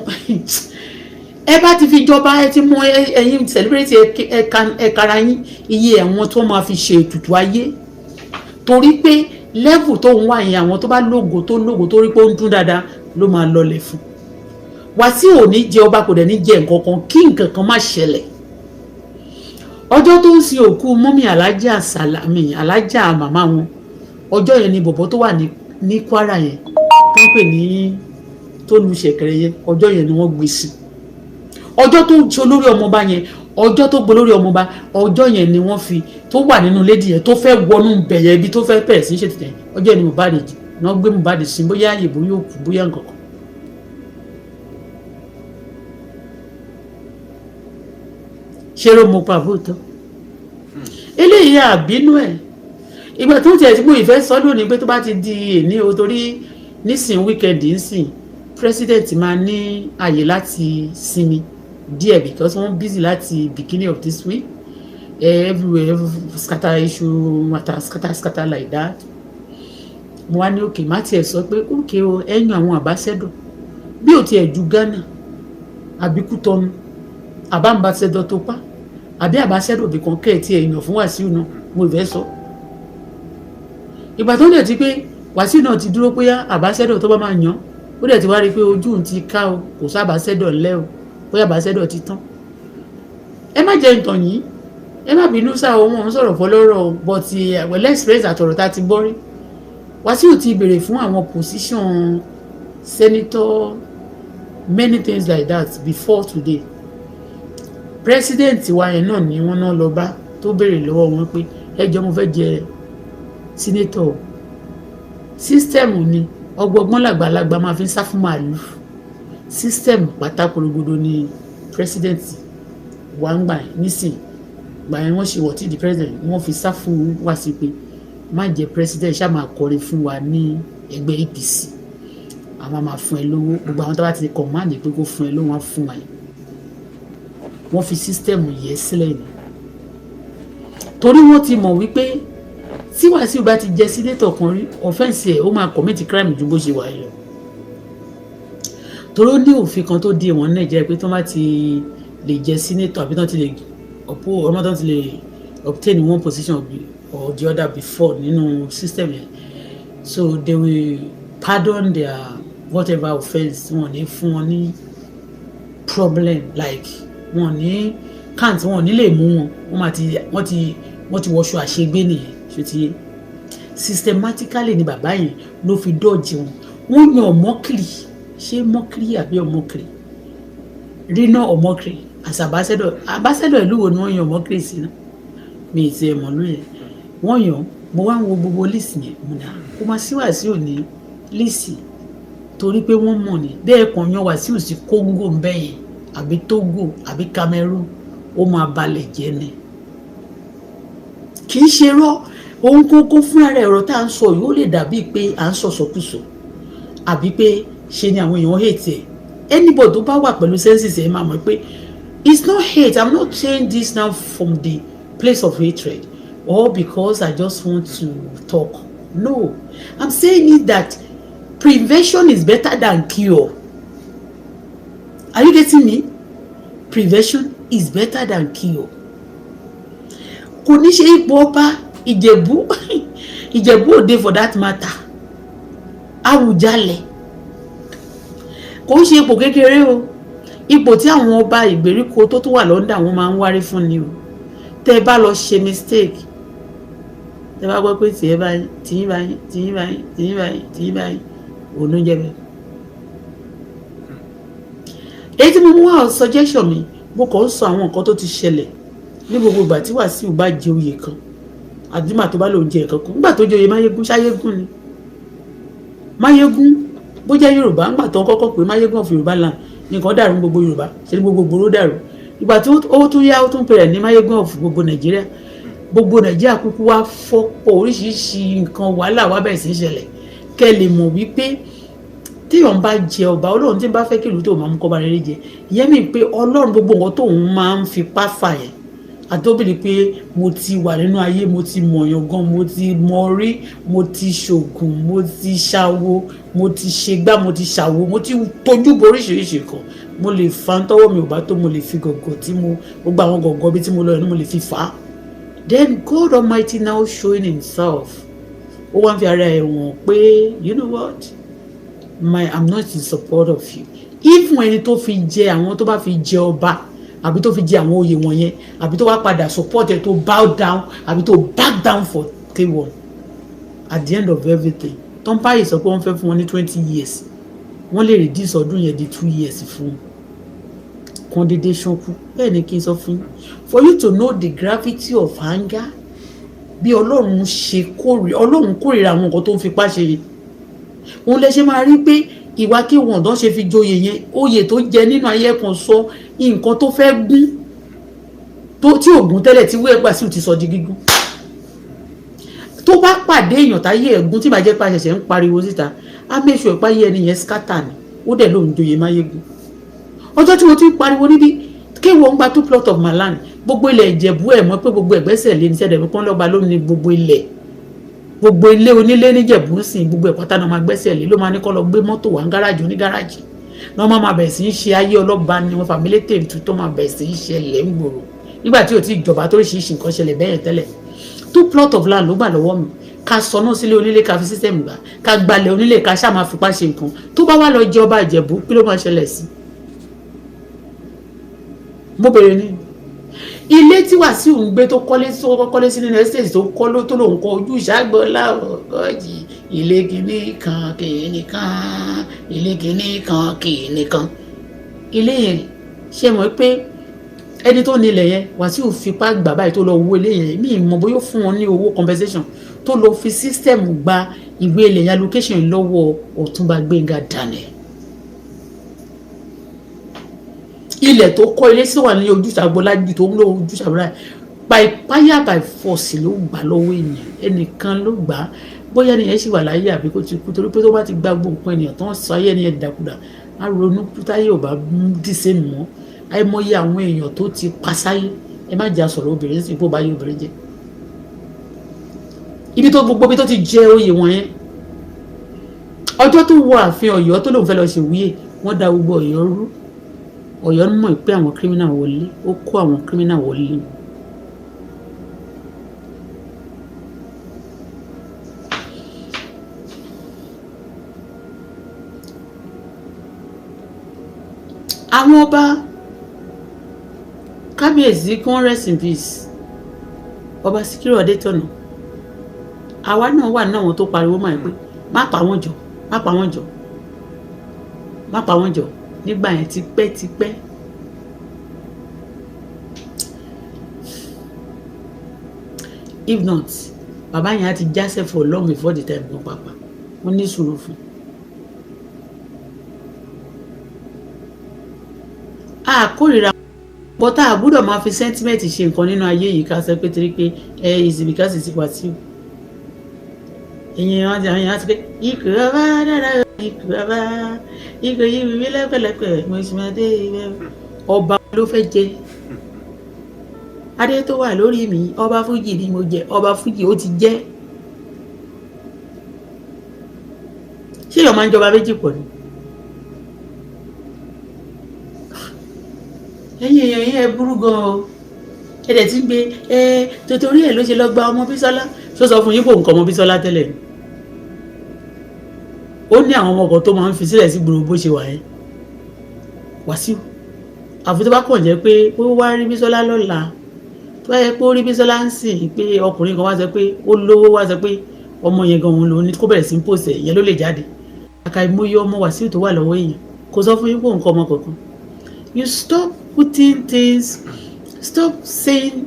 ẹ bá ti fi jọba ẹ ti mú ẹyin celebrate ẹ̀kara yín iye ẹ̀wọ̀n tó máa fi ṣe ètùtù ayé torí pé level tó ń wá yẹn àwọn tó bá lógo tó rí pé ó ń dún dáadáa ló máa lọlẹ̀ fún. Wàsíù ò ní jẹ ọba kò dẹ̀ ní jẹ nǹkan kan kí nǹkan kan má ṣẹlẹ̀. Ọjọ́ tó ń sin òkú mọ́mí alájà Sàlámì alájà màmá wọn ọjọ́ yẹn ni bọ̀bọ̀ tó wà ní Kwara yẹn tó ń pè ní tó lu ṣẹ̀kẹ̀rẹ̀ yẹn ọjọ́ yẹn ni wọ́n gbé sí. Ọjọ́ tó ń ṣe olórí ọmọọba yẹn ọjọ́ tó gbé lórí ọmọọba ọjọ́ yẹn ni wọ́n fi tó wà nínú lédi yẹn tó fẹ́ wọnú bẹ̀yẹ ibi tó fẹ́ bẹ̀rẹ̀ sí ṣètìtẹ̀ ọjọ́ yẹn ni Mohbad náà gbé Mohbad sí bóyá àyèbó yóò kú bóyá nǹkan kan. ṣé ló mọ pa àbótọ́ eléyìí àbínú ẹ̀ ìgbà tó ń tẹ̀ tí mo ìfẹ́ sọ́dún ni pé tó bá ti di èní o torí nísìn wíkẹ̀ndì nsìn president máa ní àyè láti sinmi díẹ̀ because wọ́n busy láti beginning of this week everywhere scatter issue matter scatter like that. Mo wá ní òkè má tiẹ̀ sọ pé òkè o ẹ̀yìn àwọn àbáṣẹ́dọ̀ bí ò tiẹ̀ ju Ghana àbí Kútọ́nù àbá ambassador tó pa àbí àbáṣẹ́dọ̀ bí kan kẹ́ẹ̀ tí èèyàn fún Wàsíù náà mo ìfẹ́ sọ. Ìgbà tó ń dẹ̀ ti pé Wàsíù náà ti dúró pé àbáṣẹ́dọ̀ tó bá máa yàn ó dẹ̀ ti wá rí i pé ojú òun ti ká o kò sábàṣẹ́dọ̀ ńlẹ́ o bóyá àbáṣẹ́dọ̀ ti tán. Ẹ má jẹ́ ìtàn yìí ẹ má bínú sáà ohun ọ̀hún sọ̀rọ̀ fọlọ́rọ̀ but well experience àtọ̀rọ̀ tá ti gbọ́ rí. Wàsíù ti béèrè fún àwọn position senator many things like that before today. President wa yẹn náà ni wọ́n náà lọ bá tó béèrè lọ́wọ́ wọn pé ẹjọ́ mo fẹ́ jẹ senator system ni ọgbọgbọ́n làgbàlagbà máa fi ń sá fún màálù system pátákórógodo ni president wa ń gbà nísìn gbà yẹn wọ́n ṣe wọ̀ tí di president wọ́n fi sá fún wa sí pé má jẹ president ṣáà máa kọrin fún wa ní ẹgbẹ́ APC àwọn máa fún ẹ lówó gbogbo àwọn tó bá ti command pé kó fún ẹ lówó wọn fún wa yẹn wọ́n fi sísítẹ́ẹ̀mù yẹ sílẹ̀ ni torí wọ́n ti mọ̀ wípé tí Wàsíù bá ti jẹ sínétọ̀ kan rí ọ̀fẹ́ǹsì ẹ̀ ó máa commit crime ju bó ṣe wà lọ torí ó ní òfin kan tó di ìwọ̀n Nàìjíríà pé tó má ti lè jẹ sínétọ̀ àbí tó ti lè ọmọ tó ti lè obtain one position or the other before nínú system yẹn so they will pardon their whatever offence wọn ní fún wọn ní problem like wọn ní kant wọn ní lè mú wọn wọ́n ti wọṣọ àṣegbé nìyẹn ṣe ti yé systematically ni bàbá yẹn ló fi dọ́ọ̀jì wọn yan ọmọkiri ṣé mọ́kiri àbí ọmọkiri rínà ọmọkiri as ambassador ìlú wo ni wọ́n yan ọmọkiri sí náà mi ì ti ẹ̀ mọ̀ lóye wọ́n yan mo wá ń wo gbogbo lísì yẹn mo dà kó máa sí Wàsíù ní lísì torí pé wọ́n mọ̀ ní bẹ́ẹ̀ kan yan Wàsíù sí Congo ń bẹ́yẹn àbí Togo àbí Cameroon ó máa balẹ̀ jẹ́ ni kì í ṣe rọ́ ohun kókó fúnra rẹ̀ ọ̀rọ̀ tá à ń sọ yìí ó lè dàbí pé à ń sọ̀sọ̀kùsọ̀ àbí pé ṣe ni àwọn èèyàn hate ẹ̀ anybody tó bá wà pẹ̀lú senses ẹ̀ máa mọ̀ pé it's not hate I'm not saying this now from the place of hatred or because I just want to talk. No, I'm saying it that prevention is better than cure. Are you getting me? Prevention is better than cure. Kò ní ṣe ipò ọba Ìjẹ̀bú Ìjẹ̀bú Òde for that matter. Àwùjalẹ̀ kò ń ṣe ipò kékeré o. Ipò tí àwọn ọba ìgbèríko tó wà lọ́ndà wọn máa ń wárí fún ni o. Tẹ́ bá lọ ṣe mistake, tẹ́ bá gbọ́ pé tìyín báyìí òun ló jẹ́ bẹ́ẹ̀. Èyí tí mo mú wá suggestion mi, mo kàn ń sọ àwọn nǹkan tó ti ṣẹlẹ̀ ní gbogbo ìgbà tí Wàsíù bá jẹ oyè kan àdúmà tó bá lòun jẹ ẹ̀kan kan. Nígbà tó jẹ oyè Máyégún, ṣáyégún ni Máyégún bó jẹ́ Yorùbá. Nígbà tó kọ́kọ́ pé Máyégún of Yorùbá land, nǹkan dàrú gbogbo Yorùbá, ṣe ni gbogbo gbòòrò dàrú. Ìgbà tí ó tún yá ó tún pèrè ní Máyégún of gbogbo Nàìjíríà. Gbogbo Nàìjíríà kúkú wá fọ́pọ̀ oríṣiríṣi nǹkan wàhálà wá bẹ̀rẹ̀ sí ṣẹlẹ̀. Kẹ́ lè mọ̀ wípé téèyàn bá jẹ ọba, Ọlọ́run tí ń bá fẹ́ kí ìlú tó máa mú kọ́ba rere jẹ, ìyẹn mi pé Ọlọ́run gbogbo nǹkan tóun máa ń fipá fà yẹn àtọ́bìnrin pé mo ti wà nínú ayé, mo ti mọ̀yàn gan, mo ti mọ rí, mo ti ṣògùn, mo ti ṣàwo, mo ti ṣègbà, mo ti ṣàwo, mo ti tójú bo oríṣiríṣi kan. Mo lè fa tọ́wọ́ mi ò bá tó, mo lè fi gọ̀gọ̀ tí mo gbogbo àwọn gọ̀gọ̀ bí tí mo lọ yẹn mo lè fi fà á. Then God Almighty now showing himself. Ó wá ń fi ara ẹ̀ wọ̀n pé you know what, I'm not in support of you. Even ẹni tó fi jẹ àwọn tó bá fi jẹ ọba àbí tó fi jẹ àwọn oyè wọ̀nyẹn àbí tó wá padà support ẹ tó bow down àbí tó back down for K1 at the end of everything. Tọ́ńpá yìí sọ pé wọ́n fẹ́ fún wọn ní 20 years. Wọ́n lè reduce ọdún yẹn di 2 years fún kan dédé ṣánkú. Bẹ́ẹ̀ ni kí n sọ fún for you to know the gravity of anger. Bí Ọlọ́run ṣe Ọlọ́run kórìíra àwọn nǹkan tó ń fipá ṣe yìí. Òun lè ṣe máa rí pé ìwà kí wọn ọ̀dọ́ ṣe fi joyè yẹn, oyè tó jẹ nínú ayé kan sọ nǹkan tó fẹ́ gún tí ògùn tẹ́lẹ̀ tí wíwẹ́ Wàsíù ti sọ di gígún. Tó bá pàdé èèyàn táyé ẹ̀gún tí bàjẹ́ pa ṣẹ̀ṣẹ̀ ń pariwo síta, á make sure ìpáyé ẹni yẹn scatter ni, ó dẹ̀ lóun joyè Máyégún. Ọjọ́ tí mo ti ń pariwo níbi K1 ń gba 2 plot of my land, gbogbo ilẹ̀ Ìjẹ̀bú ẹ̀ mọ́ pé gbogbo ẹ̀gbẹ́sẹ̀ lé ní sẹ́dẹ̀ pọ́n lọ́ba ló ní gbogbo ilẹ̀, gbogbo ilé onílé níjẹ̀bú sìn gbogbo ẹ̀pátá náà máa gbẹ́sẹ̀ lé, ló máa ní kọ́ lọ gbé mọ́tò wá ń gáràjì onígáràjì náà máa bẹ̀rẹ̀ sí í ṣe ayé ọlọ́ba ni wọn fàmílétè tó máa bẹ̀rẹ̀ sí í ṣẹlẹ̀ ń gbòòrò nígbà tí ò tí ìjọba tó ṣì nǹkan ṣẹlẹ̀ bẹ́ẹ̀ tẹ́lẹ̀. 2 plot of land ló gbà lọ́wọ́ mi, ká sọnù sílé onílé ká fi sísẹ̀mù gbà, ká gbalẹ̀ onílé ká ṣáà máa fipá ṣe nǹkan. Tó bá wá lọ jẹ ọba Ìjẹ̀bú kí ló máa ṣẹlẹ̀ sí? Mo bèrè ní ilé tí Wàsíù ń gbé tó kọ́lé sí nínú estate tó kọ́ tó lòun kọ́ ojú ìṣàgbọ́lá ọ̀gọ́jì ilé kìíní kan kìíní kan ilé kìíní kan kìíní kan. Ilé yẹn ṣe mọ̀ pé ẹni tó nílẹ̀ yẹn Wàsíù fipá gbà báyìí tó lọ owó ilé yẹn, mi mọ̀ bóyá fún wọn ní owó compensation tó lọ fi system gba ìwé ilẹ̀ yẹn allocation lọ́wọ́ Ọ̀túnba Gbénga Daniel. Ilẹ̀ tó kọ́ ilé sí wà ní Ojúṣàgbọ́lá jù tó ń lo Ojúṣàgbọ́lá by fire by force ló gbà lọ́wọ́ ènìyàn, ẹnìkan ló gbà. Bóyá ẹnìyẹn sì wà láyé àbí kó ti kú, torí pé tó bá ti gba gbogbo nǹkan ènìyàn tó ń sọ ayé ẹnìyẹn dàkúdà á ronú táyé ò bá dìse mọ́. Àìmọye àwọn èèyàn tó ti pa sáyé, ẹ má jà sọ̀rọ̀ obìnrin sí ipò báyé obìnrin jẹ́. Ibi tó gbogbo bí tó ti jẹ oyè wọ̀nyẹn, ọjọ́ tó wọ ààfin Ọ̀yọ́ tó lóun fẹ́ lọ ṣèwúyè, wọ́n da gbogbo Ọ̀yọ́ rú. Ọ̀yọ́ mọ̀ pé àwọn criminal wọlé, ó kó àwọn criminal wọlé. Àwọn ọba kábíyèsí kí wọ́n rest in peace, ọba Síkírù Adétọ̀nà, àwa náà wà náà wọn tó pariwo máa pé má pa wọ́n jọ, má pa wọ́n jọ, má pa wọ́n jọ nígbà yẹn tipẹ́. If not, bàbá yẹn á ti jásẹ̀ for long before the time gan pàpà. Wọ́n ní sùúrù fún. A kórìíra bọ́tà àgbúdọ̀ máa fi sentiment ṣe nǹkan nínú ayé yìí ká sọ pé torí pé is it because it's Wàsíù. Ẹ̀yin wọn ti àwọn èèyàn ti pé ikú ọba dára ikú ọba ikú yìí mímí lẹ́pẹ̀lẹ́pẹ̀ mo sì máa dé ibẹ̀. Ọba ló fẹ́ jẹ. adé tó wà lórí mi ọba fújì ni mo jẹ ọba fújì ó ti jẹ́. ṣé èèyàn máa ń jọba méjì pọ̀ ni? ẹ̀yin èèyàn yẹn ẹ burú gan-an ẹ dẹ̀ ti ń gbé torí ẹ̀ ló ṣe lọ gba ọmọ Bísọ́lá ṣó sọ fún yín kó nǹkan ọmọ Bísọ́lá tẹ́lẹ̀ ni ó ní àwọn ọmọ kan tó máa ń fi sílẹ̀ sí gbòòrò bó ṣe wà yẹn Wàsíù àfi tó bá kàn jẹ́ pé ó wá rí Bísọ́lá lọ́la tó bá yẹ pé ó rí Bísọ́lá ń sìn pé ọkùnrin kan wá sọ pé ó lówó wá sọ pé ọmọ yẹn gan òun ló ní kó bẹ̀rẹ̀ sí ń pòsè yẹn ló lè jáde àkàìmọye ọmọ Wàsíù tó wà lọ́wọ́ èèyàn kò sọ fún yín kó nǹkan ọmọ kankan. You stop putting things, stop saying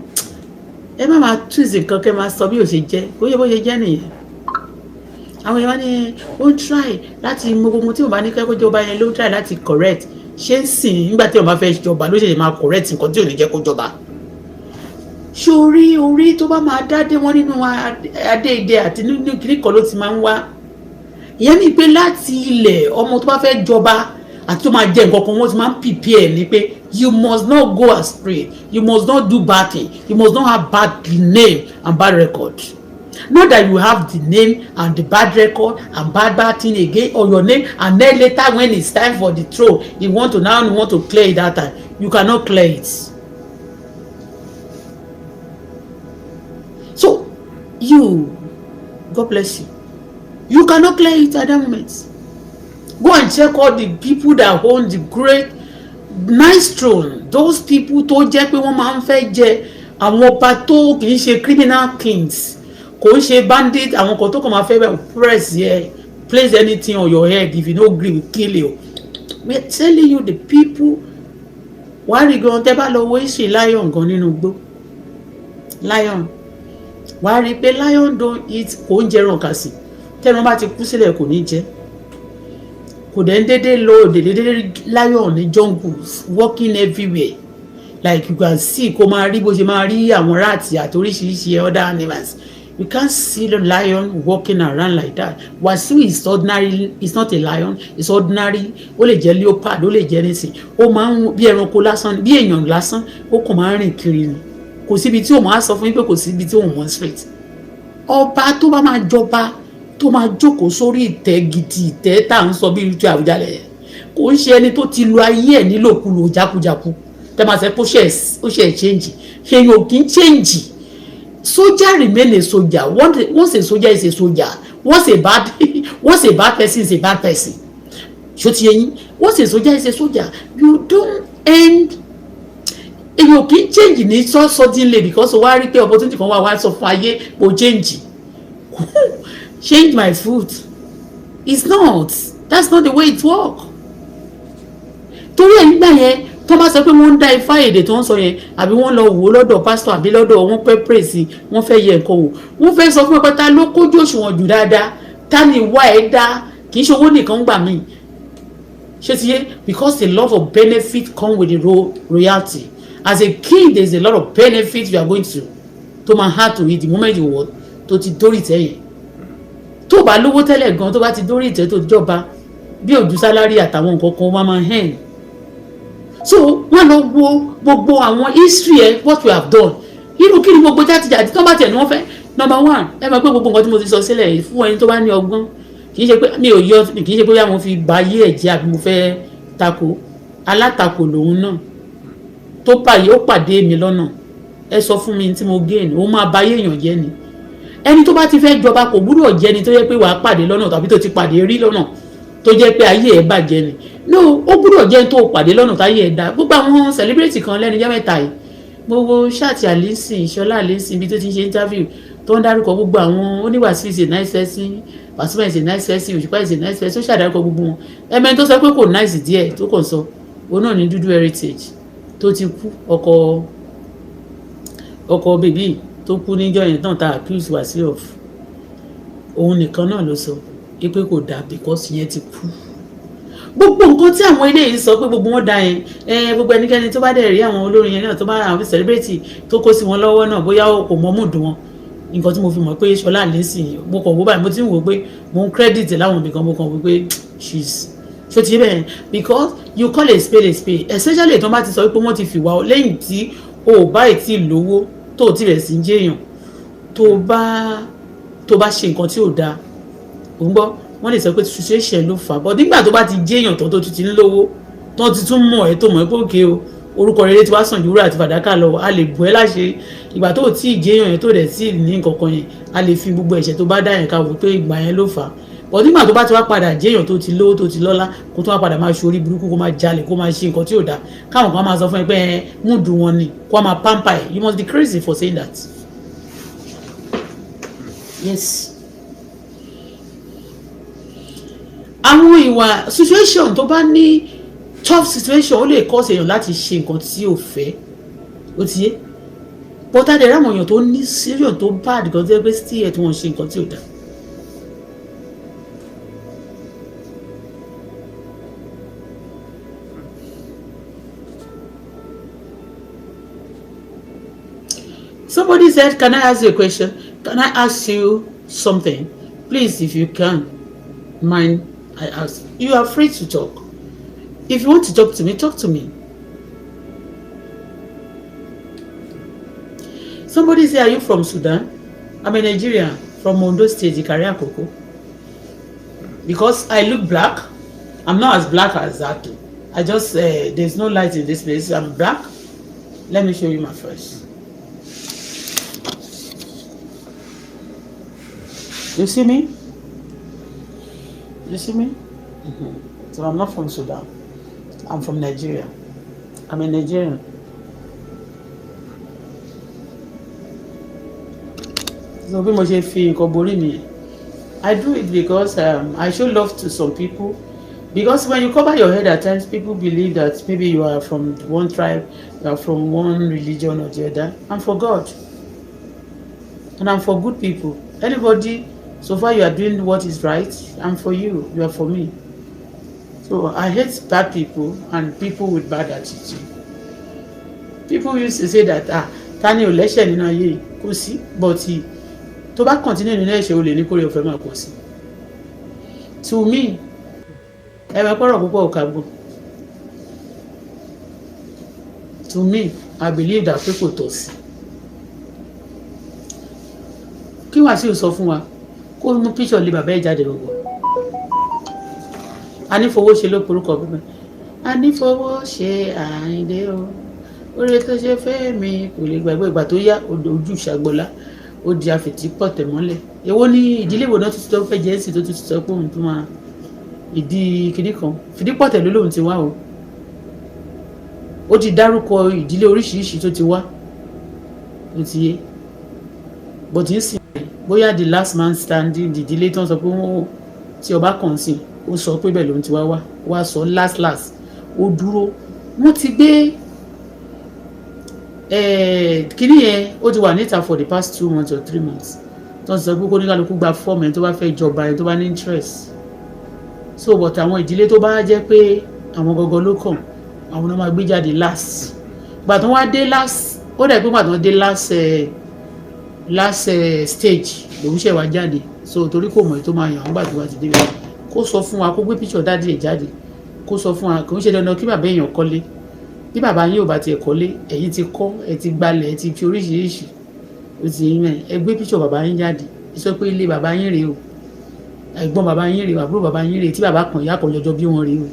ẹ má máa túùsì nǹkan kẹ́ máa sọ bí ó ṣe jẹ́ kó yẹ bó ṣe jẹ́ nìyẹn. àwọn èèyàn ní ó ń try láti mọ gbogbo tí mo bá ní kẹ́kọ̀ọ́ jọba yẹn ló ń try láti correct ṣé ń sìn nígbà tí wọ́n bá fẹ́ jọba ló ṣe máa correct nǹkan tí ò ní jẹ́ kó jọba. ṣé orí tó bá máa dá dé wọn nínú adéèdè àti nínú kiri kan ló ti máa ń wá. ìyẹn mi pé láti ilẹ̀ ọmọ tó bá fẹ́ jọba àti tó máa jẹ nǹkan kan wọ́n ti máa ń prepare ni pé you must not go astray, you must not do bad thing, you must not have bad name and bad record. Not that you have the name and the bad record and bad thing again or your name, and then later when it's time for the throne you want to clear it that time. You cannot clear it. So you, God bless you, you cannot clear it at that moment. Go and check all the people that own the great nice throne. Those people tó jẹ́ pé wọ́n máa ń fẹ́ jẹ àwọn ọba tó kì í ṣe criminal kings, kò ń ṣe bandit, àwọn kan tó kàn máa fẹ́ press here, place anything on your head if you no gree we kill you. We are telling you the people. wàá rí gan tẹ́ bá lọ wo ìṣe lion gan nínú igbó lion wàá rí pé lion don eat kò ń jẹran kàsì tẹ́ran bá ti kú sílẹ̀ kò ní jẹ kò dẹ̀ ń dédé lo dédé lion ní jungles walking everywhere like you can see kó máa rí bó ṣe máa rí àwọn rats àti oríṣiríṣi other animals. You can't see the lion walking around like that. Wasiu is ordinary, it's not a lion, it's ordinary. Ó lè jẹ́ leopard, ó lè jẹ́ anything. Ó máa ń bí ẹranko lásán, bí èèyàn lásán, ó kàn máa ń rìn kiri ni. Kò síbi tí ó máa sọ fún yín pé kò síbi tí ó mọ̀ straight. Ọba tó bá máa jọba, tó máa jókòó sórí ìtẹ́ gidi, ìtẹ́ tá à ń sọ bí irú tí Àwùjalẹ̀. Kò ń ṣe ẹni tó ti lu ayé ẹ̀ nílòkulò jákujáku. Tẹ́ máa sẹ́ pé ó ṣe change. Ṣé yóò kí ń change? Soldier remain a soldier. Once a soldier is a soldier. Once a bad person is a bad person. Once a soldier is a soldier. You don't end. You can change in it so suddenly because why repair opportunity kan wá sọ fún ayé kò change. Change my food. It's not. That's not the way it works. Torí ẹ̀ nígbà yẹn tó bá sọ pé wọ́n ń dá ifá èdè tó ń sọ yẹn àbí wọ́n lọ wò ó lọ́dọ̀ pásítọ̀ àbí lọ́dọ̀ wọn pẹ́ pèsè wọ́n fẹ́ yẹ nǹkan wò wọ́n fẹ́ sọ fún ẹ pé ta ló kójú òṣùwọ̀n jù dáadáa ta ni ìwà ẹ̀ dá kì í ṣe owó nìkan gbà mí ṣé ti yé because a lot of benefit come with the royalty as a king there is a lot of benefit you are going to máa hard to eat the moment you want tó ti dórí ìtẹ́ yẹn tó bá lówó tẹ́lẹ̀ gan tó bá ti dórí ìtẹ́ tó jọba bí ojú sálárì àtàwọn nǹkan kan máa hẹ́n. So wọ́n lọ wo gbogbo àwọn history ẹ what we have done irú kí ni gbogbo játijàti tó bá tẹ̀ ní wọ́n fẹ́ number one ẹ máa pé gbogbo nǹkan tí mo ti sọ sílẹ̀ fún ẹni tó bá ní ọgbọ́n kì í ṣe pé mi ò yọ kì í ṣe pé yá mo fi ba ayé ẹ̀ jẹ́ àbí mo fẹ́ tako alátakò lòun náà tó pààyè ó pàdé mi lọ́nà ẹ sọ fún mi tí mo gain ó máa ba ayé èèyàn jẹ́ ni ẹni tó bá ti fẹ́ jọba kò gbúdọ̀ jẹ́ ni tó yẹ pé wàá pàdé lọ́nà tàbí tó ti pàdé rí lọ́nà tó jẹ́ pé ayé ẹ̀ bàjẹ́ ni no ó gbúdọ̀ jẹ́ tó pàdé lọ́nà táyé ẹ̀ dá gbogbo àwọn celebrity kan lẹ́nu jẹ́ mẹ́ta yìí gbogbo ṣáàtì àlẹ́sìn ìṣọ́lá àlẹ́sìn ibi tó ti ń ṣe interview tó ń dárúkọ gbogbo àwọn oníwàásù is a nice person Pasuma is a nice person Òṣùpá is a nice person ó ṣàdárúkọ gbogbo wọn ẹ̀mẹ́ni tó sọ pé kò nice díẹ̀ tó kàn sọ òun náà ní Dúdú Heritage tó ti kú ọkọ bèbí tó kú níjọ́ yẹn tán ta accuse Wasiu of òun nìkan náà ló sọ pé kò dáa because yẹn ti kú gbogbo nǹkan tí àwọn eléyìí sọ pé gbogbo wọn da yẹn gbogbo ẹnikẹ́ni tó bá dẹ̀ rí àwọn olórin yẹn náà tó bá àwọn celebrity tó kó sí wọn lọ́wọ́ náà bóyá kò mọ́ mùdùn wọn nǹkan tí mo fi mọ̀ pé Ṣọlá Allyson mo kàn wó báyìí mo ti ń wò pé mo ń credit láwọn ibìkan mo kàn wò pé ṣó ti bẹ́ẹ̀ because you call a spade especially tó bá ti sọ pé wọ́n ti fìwà lẹ́yìn tí o ò bá tí ì lówó tó ò tí rẹ̀ sí jẹ́yàn tó bá ṣe nǹkan tí ò dáa ò ń gbọ́ wọ́n lè sọ pé situation ló fà á bọ́ nígbà tó bá ti jẹ́yàn tó ti ń lówó tó ti tún mọ̀ ẹ́ tó mọ̀ ẹ́ pé òkè o orúkọ rere tí wàá sàn ju wúrà àti fàdákà lọ a lè bọ́ ẹ́ láṣẹ ìgbà tó tí ì jẹ́yàn yẹn tó dẹ̀ tí ì ní nǹkan kan yẹn a lè fi gbogbo ẹ̀ṣẹ̀ tó bá dá yẹn ká wò pé ìgbà yẹn ló fà á bọ́ nígbà tó bá ti wá padà jẹ́yàn tó ti lówó tó ti lọ́lá kó tó wá padà máa ṣorí burúkú kó máa jalè kó máa ṣe nǹkan tí ò dáa káwọn kan máa sọ fún ẹ pé múdù wọn ni kó máa pamper ẹ you must be crazy for saying that. Yes. àwọn ìwà situation tó bá ní tough situation ó lè cause èèyàn láti ṣe nǹkan tí ò fẹ́ ó ti yé bọ́tà dẹ̀ ráwọn èèyàn tó ní serious tó bad gan tó yẹ pé still ẹ̀ tí wọ́n ṣe nǹkan tí ò dáa. Somebody said, can I ask you a question? Can I ask you something? Please, if you can, mind I ask. You are free to talk. If you want to talk to me, talk to me. Somebody say, are you from Sudan? I'm a Nigerian, from Ondo State, Ikare Akoko. Because I look black, I'm not as black as that too. I just, there's no light in this place. I'm black. Let me show you my face. You see me? You see me? Mm-hmm. So I'm not from Sudan. I'm from Nigeria. I'm a Nigerian. So bí mo ṣe fi nǹkan borí mi. I do it because I show love to some people. Because when you cover your head at times, people believe that maybe you are from one tribe, you are from one religion or the other. I'm for God. And I'm for good people. Anybody, so far you are doing what is right, I'm for you, you are for me. So I hate bad people and people with bad attitude. People used to say that, Tani ò lẹ́ṣẹ̀ nínú ayé kò sí, but tó bá continue nínú ẹ̀ṣẹ̀ o lè ní kórè ọ̀fẹ́ máa pọ̀ sí. To me, ẹ̀rọ pọ̀rọ̀ púpọ̀ ò kàgbọ́. To me, I believe that pé kò tọ́ sí. Kí wàá sí ò sọ fún wa kó mú píṣọ̀ lé bàbá ẹ̀ jáde gbogbo. Anífowóṣe ló porúkọ bíbẹ̀. Anífowóṣe Àyìndé o oore tó ṣe fẹ́ mi kò lè gbàgbé ìgbà tó yá ojú ìṣàgbọ́lá ó di àfìtí pọ̀tẹ̀ mọ́lẹ̀. Èwo ní ìdílé wo náà tuntun tó fẹ́ jẹ́ sí tó tuntun sọ pé òun tó máa ìdí kìnnì kan fìdí pọ̀tẹ̀ ló lóun ti wá o. Ó ti dárúkọ ìdílé oríṣiríṣi tó ti wá ó ti yé but ń sìn bóyá the last man standing ìdílé tó ń sọ pé wọ́n tí ọba kàn sí ó sọ pé bẹ́ẹ̀ lòun ti wá sọ last ó dúró wọ́n ti gbé kíní yẹn ó ti wà níta for the past 2 months or 3 months tó ń sọ pé kó ní kálukú gba fọ́ọ̀mù ẹni tó bá fẹ́ jọba ẹni tó bá ní interest so but àwọn ìdílé tó bá jẹ́ pé àwọn gọgọ ló kàn àwọn náà máa gbé jáde last gbà tó wá dé last ó dẹ̀ pé gbà tó dé last stage lòun ṣẹ̀ wá jáde so torí kò mọ̀ èyí tó máa yàn án gbà tó wá ti dé bẹ́ẹ̀ kó sọ fún wa kó gbé picture dáàdì ẹ̀ jáde kó sọ fún wa kò ń ṣe dandan kí bàbá èèyàn kọ́lé bí bàbá yín ò bá tiẹ̀ kọ́lé ẹ̀yin ti kọ́ ẹ ti gbalẹ̀ ẹ ti fi oríṣiríṣi ó ti yín mẹ́rin ẹ gbé picture bàbá yín jáde ẹ sọ pé ilé bàbá yín rèé o ẹ̀gbọ́n bàbá yín rèé o àbúrò bàbá yín rèé tí bàbá kan ìyá kan jọjọ bí wọ́n rèé o